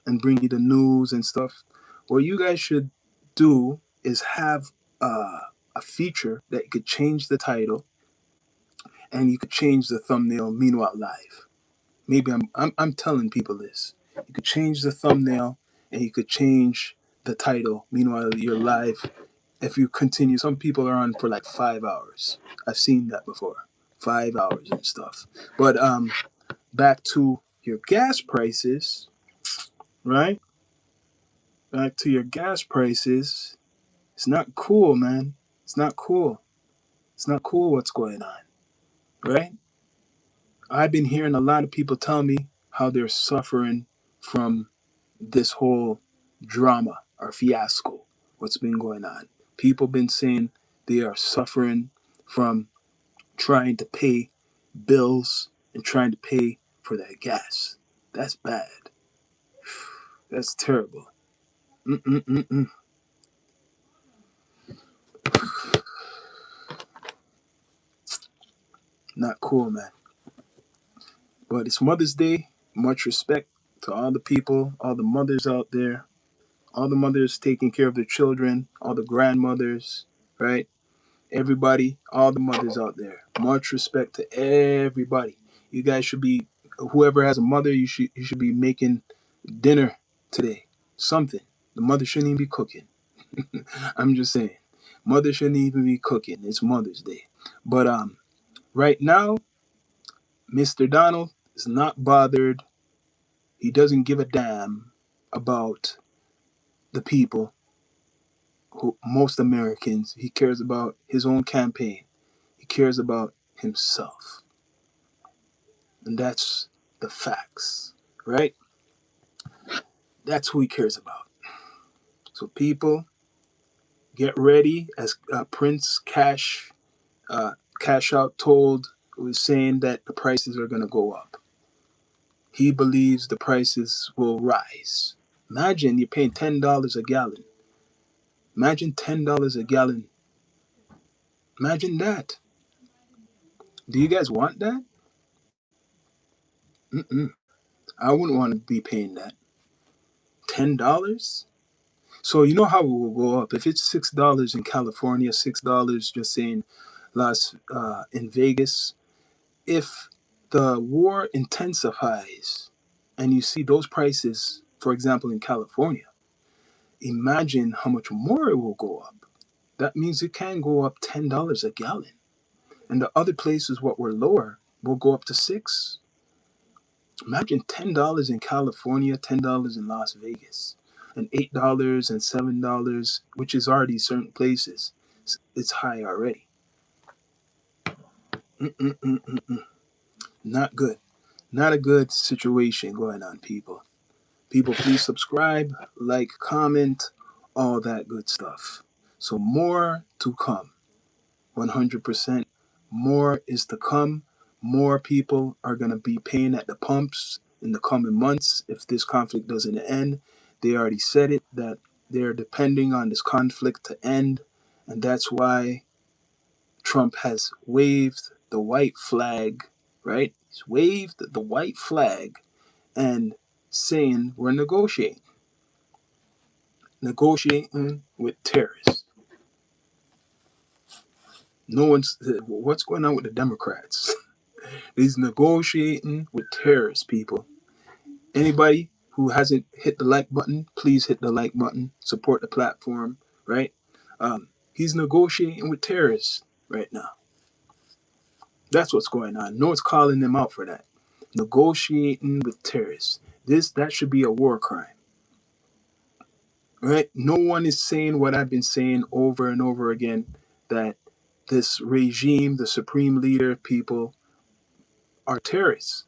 and bring you the news and stuff. What you guys should do is have a feature that you could change the title and you could change the thumbnail. Meanwhile, live. Maybe I'm telling people this. You could change the thumbnail and you could change the title. Meanwhile, you're live. If you continue, some people are on for like 5 hours. I've seen that before, 5 hours and stuff. But back to your gas prices, right? Back to your gas prices. It's not cool, man. It's not cool. It's not cool what's going on, right? I've been hearing a lot of people tell me how they're suffering from this whole drama or fiasco, what's been going on. People been saying they are suffering from trying to pay bills and trying to pay for their gas. That's bad. That's terrible. Mm-mm-mm-mm. Not cool, man. But it's Mother's Day. Much respect to all the people, all the mothers out there, all the mothers taking care of their children, all the grandmothers, right? Everybody, all the mothers out there. Much respect to everybody. You guys should be, whoever has a mother, you should be making dinner today. Something. The mother shouldn't even be cooking. I'm just saying. Mother shouldn't even be cooking. It's Mother's Day. But right now, Mr. Donald is not bothered. He doesn't give a damn about the people, who most Americans. He cares about his own campaign. He cares about himself. And that's the facts, right? That's who he cares about. So people, get ready. As Prince uh, Cash Out told, was saying that the prices are going to go up. He believes the prices will rise. Imagine you're paying $10 a gallon. Imagine $10 a gallon. Imagine that. Do you guys want that? Mm-mm. I wouldn't want to be paying that. $10? So you know how it will go up. If it's $6 in California, $6 just saying in Vegas, if the war intensifies and you see those prices, for example, in California, imagine how much more it will go up. That means it can go up $10 a gallon. And the other places what were lower will go up to 6. Imagine $10 in California, $10 in Las Vegas, and $8 and $7, which is already certain places. It's high already. Mm-mm-mm-mm-mm. Not good. Not a good situation going on, people. People, please subscribe, like, comment, all that good stuff. So more to come. 100% more is to come. More people are going to be paying at the pumps in the coming months if this conflict doesn't end. They already said it that they're depending on this conflict to end. And that's why Trump has waved the white flag, right? He's waved the white flag and saying we're negotiating with terrorists. No one's what's going on with the Democrats? He's negotiating with terrorists, people. Anybody who hasn't hit the like button, please hit the like button. Support the platform, right? He's negotiating with terrorists right now. That's what's going on. No one's calling them out for that. Negotiating with terrorists. That should be a war crime, right? No one is saying what I've been saying over and over again, that this regime, the supreme leader people, are terrorists.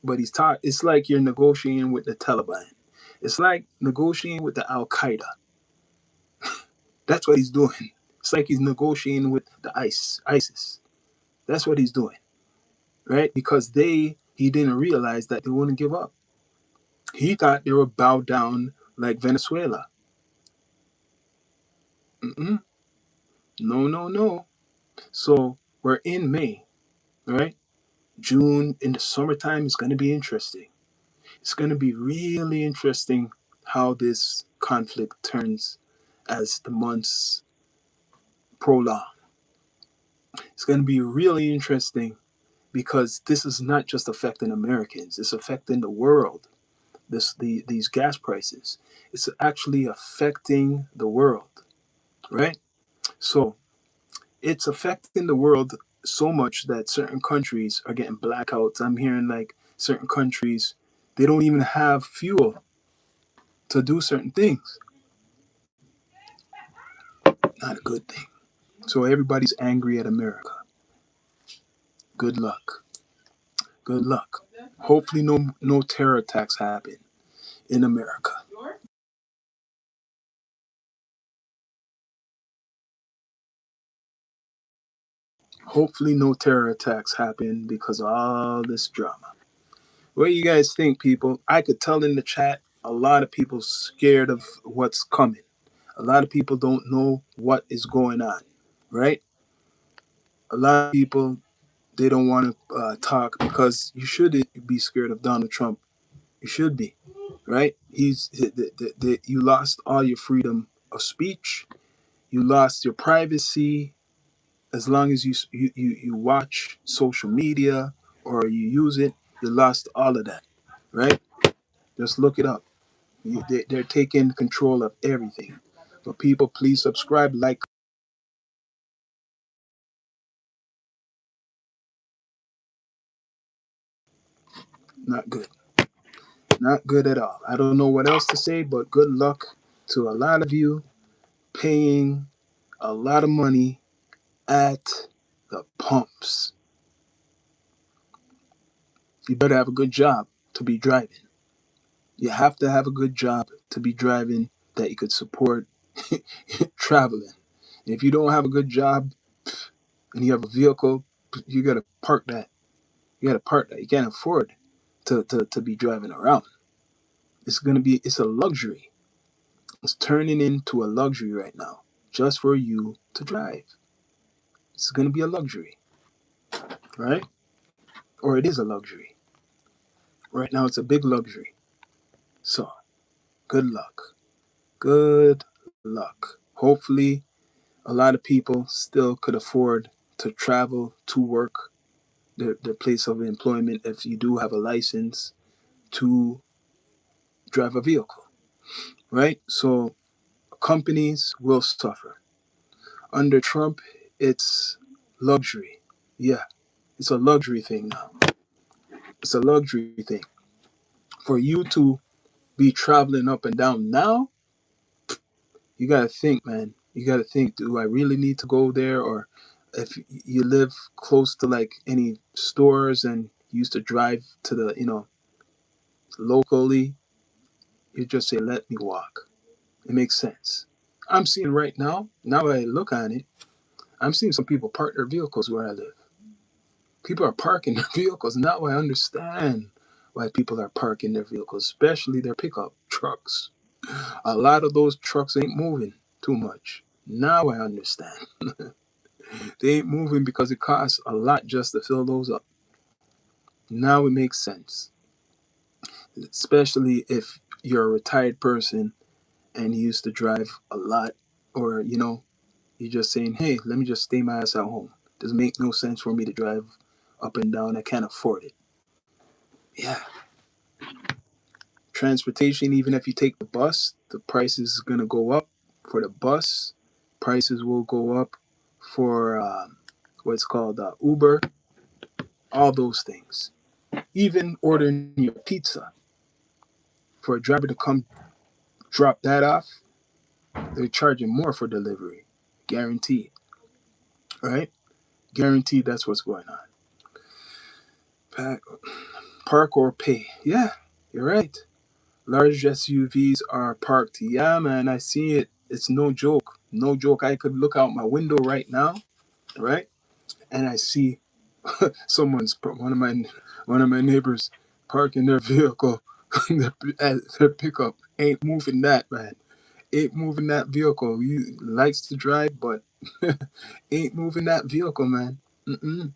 But it's like you're negotiating with the Taliban. It's like negotiating with the Al Qaeda. That's what he's doing. It's like he's negotiating with the ISIS. That's what he's doing, right? Because he didn't realize that they wouldn't give up. He thought they would bow down like Venezuela. Mm-mm. No, no, no. So we're in May, right? June in the summertime is going to be interesting. It's going to be really interesting how this conflict turns as the months prolong. It's going to be really interesting because this is not just affecting Americans, it's affecting the world. These gas prices, it's actually affecting the world, right? So it's affecting the world so much that certain countries are getting blackouts. I'm hearing like certain countries, they don't even have fuel to do certain things. Not a good thing. So everybody's angry at America. Good luck. Good luck. Hopefully no terror attacks happen in America. Hopefully no terror attacks happen because of all this drama. What do you guys think, people? I could tell in the chat a lot of people scared of what's coming. A lot of people don't know what is going on, right? A lot of people, they don't want to talk because you shouldn't be scared of Donald Trump. You should be, right? You lost all your freedom of speech. You lost your privacy. As long as you watch social media or you use it, you lost all of that, right? Just look it up. They're taking control of everything. But people, please subscribe, like. Not good. Not good at all. I don't know what else to say, but good luck to a lot of you paying a lot of money at the pumps. You better have a good job to be driving. You have to have a good job to be driving that you could support traveling. And if you don't have a good job and you have a vehicle, you gotta park that. You gotta park that. You can't afford to be driving around. It's a luxury. It's turning into a luxury right now. Just for you to drive. It's gonna be a luxury, right? Or it is a luxury. Right now it's a big luxury. So good luck. Good luck. Hopefully a lot of people still could afford to travel to work, their place of employment, if you do have a license to drive a vehicle, right? So companies will suffer. Under Trump, it's luxury. Yeah, it's a luxury thing now. It's a luxury thing. For you to be traveling up and down now, you got to think, man. You got to think, do I really need to go there? Or if you live close to like any stores and you used to drive to the, locally, you just say, let me walk. It makes sense. I'm seeing right now I look at it, I'm seeing some people park their vehicles where I live. People are parking their vehicles. Now I understand why people are parking their vehicles, especially their pickup trucks. A lot of those trucks ain't moving too much. Now I understand. They ain't moving because it costs a lot just to fill those up. Now it makes sense. Especially if you're a retired person and you used to drive a lot, or you're just saying, hey, let me just stay my ass at home. Doesn't make no sense for me to drive up and down. I can't afford it. Yeah. Transportation, even if you take the bus, the price is going to go up for the bus. Prices will go up for what's called Uber, all those things. Even ordering your pizza, for a driver to come drop that off, they're charging more for delivery. Guaranteed, right? Guaranteed that's what's going on. Pack, park or pay. Yeah, you're right. Large SUVs are parked. Yeah, man, I see it. It's no joke. No joke. I could look out my window right now, right? And I see one of my neighbors parking their vehicle. Their pickup ain't moving that, man. Ain't moving that vehicle. He likes to drive, but ain't moving that vehicle, man. Mm-mm.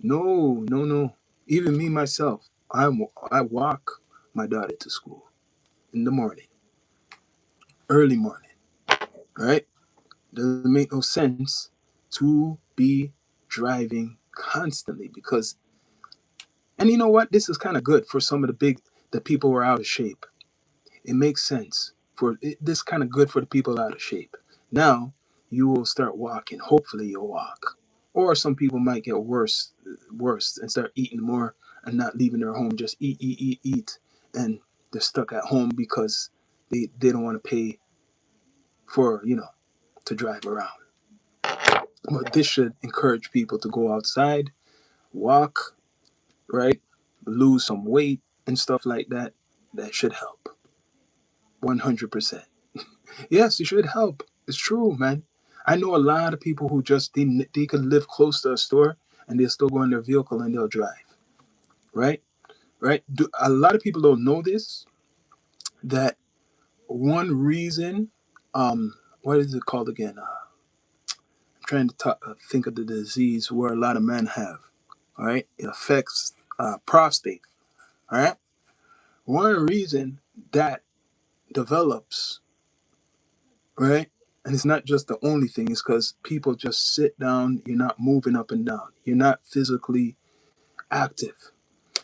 No, no, no. Even me myself, I walk my daughter to school in the morning, early morning, right? Doesn't make no sense to be driving constantly because, and you know what? This is kind of good for some of the people who are out of shape. It makes sense this kind of good for the people out of shape. Now you will start walking. Hopefully you'll walk. Or some people might get worse and start eating more and not leaving their home. Just eat, eat, eat, eat, and they're stuck at home because they don't want to pay for to drive around. But this should encourage people to go outside, walk, right, lose some weight and stuff like that. That should help. 100%. Yes, it should help. It's true, man. I know a lot of people who just they can live close to a store and they'll still go in their vehicle and they'll drive. Right? Right? A lot of people don't know this. That one reason, what is it called again? I'm trying to think of the disease where a lot of men have. All right, it affects prostate. All right, one reason that develops, right? And it's not just the only thing, it's because people just sit down, you're not moving up and down, you're not physically active.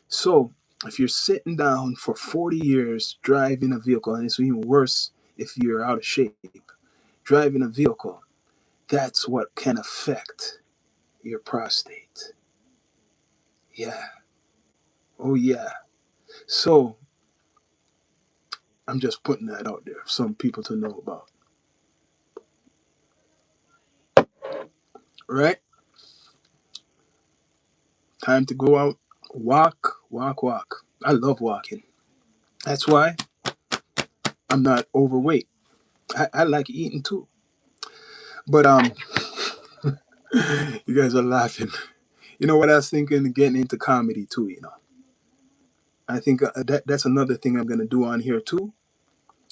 So, if you're sitting down for 40 years driving a vehicle, and it's even worse if you're out of shape, driving a vehicle, that's what can affect your prostate. Yeah. Oh, yeah. So, I'm just putting that out there for some people to know about. Right? Time to go out, walk, walk, walk. I love walking. That's why I'm not overweight. I like eating too. But you guys are laughing. You know what I was thinking? Getting into comedy too. I think that's another thing I'm gonna do on here too.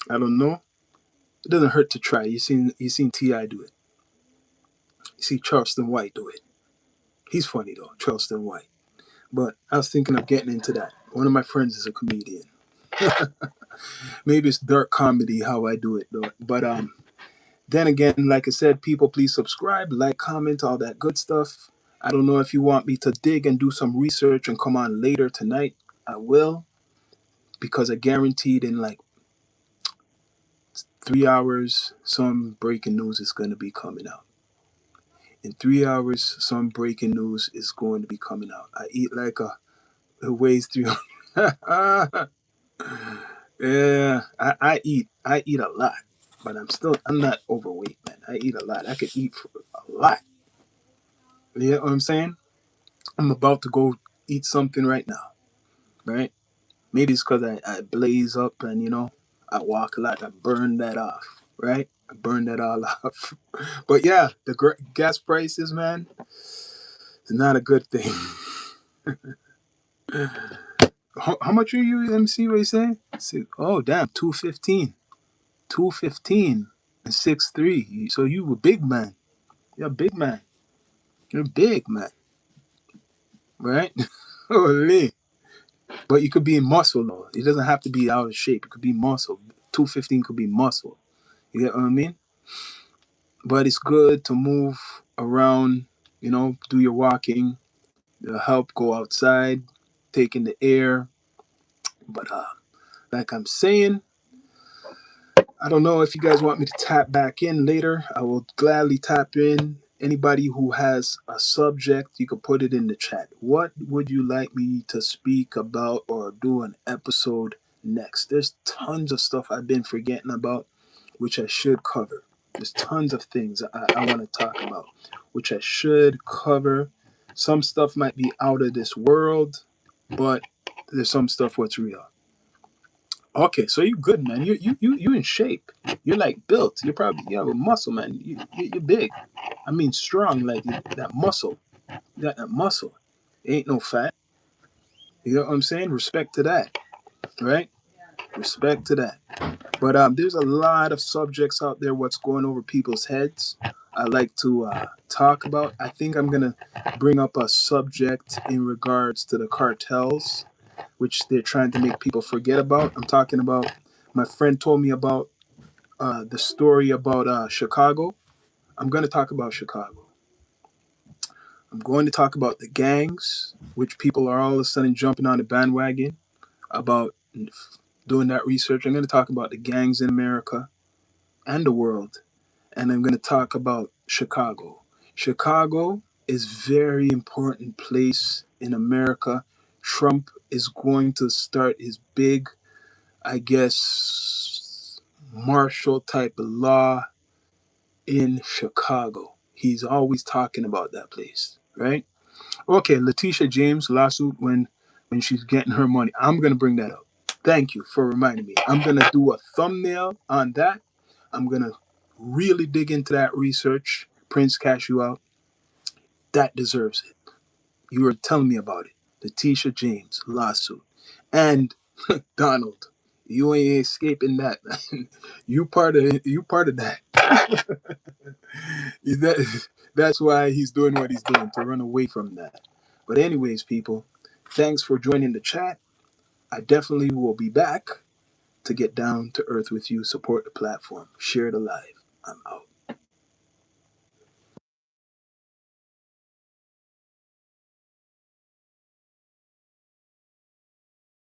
I don't know. It doesn't hurt to try. You seen Ti do it. You see Charleston White do it. He's funny though, Charleston White. But I was thinking of getting into that. One of my friends is a comedian. Maybe it's dark comedy how I do it though. But then again, like I said, people please subscribe, like, comment, all that good stuff. I don't know if you want me to dig and do some research and come on later tonight. I will, because I guaranteed in like 3 hours some breaking news is going to be coming out. In 3 hours, some breaking news is going to be coming out. I eat like it weighs 300. Yeah, I eat a lot, but I'm not overweight, man. I eat a lot. I could eat for a lot. You know what I'm saying? I'm about to go eat something right now, right? Maybe it's because I blaze up and I walk a lot. I burn that off, right? I burn that all off. But yeah, the gas prices, man, it's not a good thing. How much are you, MC? What you saying? Oh, damn, 215. 215 and 6'3". So you a big man. You're a big man. You're a big man, right? Holy. But you could be in muscle though. It doesn't have to be out of shape. It could be muscle. 215 could be muscle. You get what I mean? But it's good to move around, do your walking, help go outside, take in the air. But like I'm saying, I don't know if you guys want me to tap back in later. I will gladly tap in. Anybody who has a subject, you can put it in the chat. What would you like me to speak about or do an episode next? There's tons of stuff I've been forgetting about, which I should cover. There's tons of things I want to talk about, which I should cover. Some stuff might be out of this world, but there's some stuff what's real. Okay, so you're good, man. You in shape. You're like built. You have a muscle, man. You're big. I mean strong, like that muscle. You got that muscle. Ain't no fat. You know what I'm saying? Respect to that, right? Respect to that. But there's a lot of subjects out there. What's going over people's heads? I like to talk about. I think I'm gonna bring up a subject in regards to the cartels, which they're trying to make people forget about. I'm talking about. My friend told me about the story about Chicago. I'm going to talk about Chicago. I'm going to talk about the gangs, which people are all of a sudden jumping on the bandwagon about doing that research. I'm going to talk about the gangs in America and the world. And I'm going to talk about Chicago. Chicago is very important place in America. Trump is going to start his big, I guess, martial type of law in Chicago. He's always talking about that place, right? Okay, Letitia James lawsuit when she's getting her money. I'm gonna bring that up. Thank you for reminding me. I'm gonna do a thumbnail on that. I'm gonna really dig into that research. Prince Cashew out. That deserves it. You were telling me about it. Letitia James lawsuit. And Donald, you ain't escaping that, man. You part of that. That's why he's doing what he's doing, to run away from that. But anyways, people, thanks for joining the chat. I definitely will be back to get down to earth with you. Support the platform. Share the live. I'm out.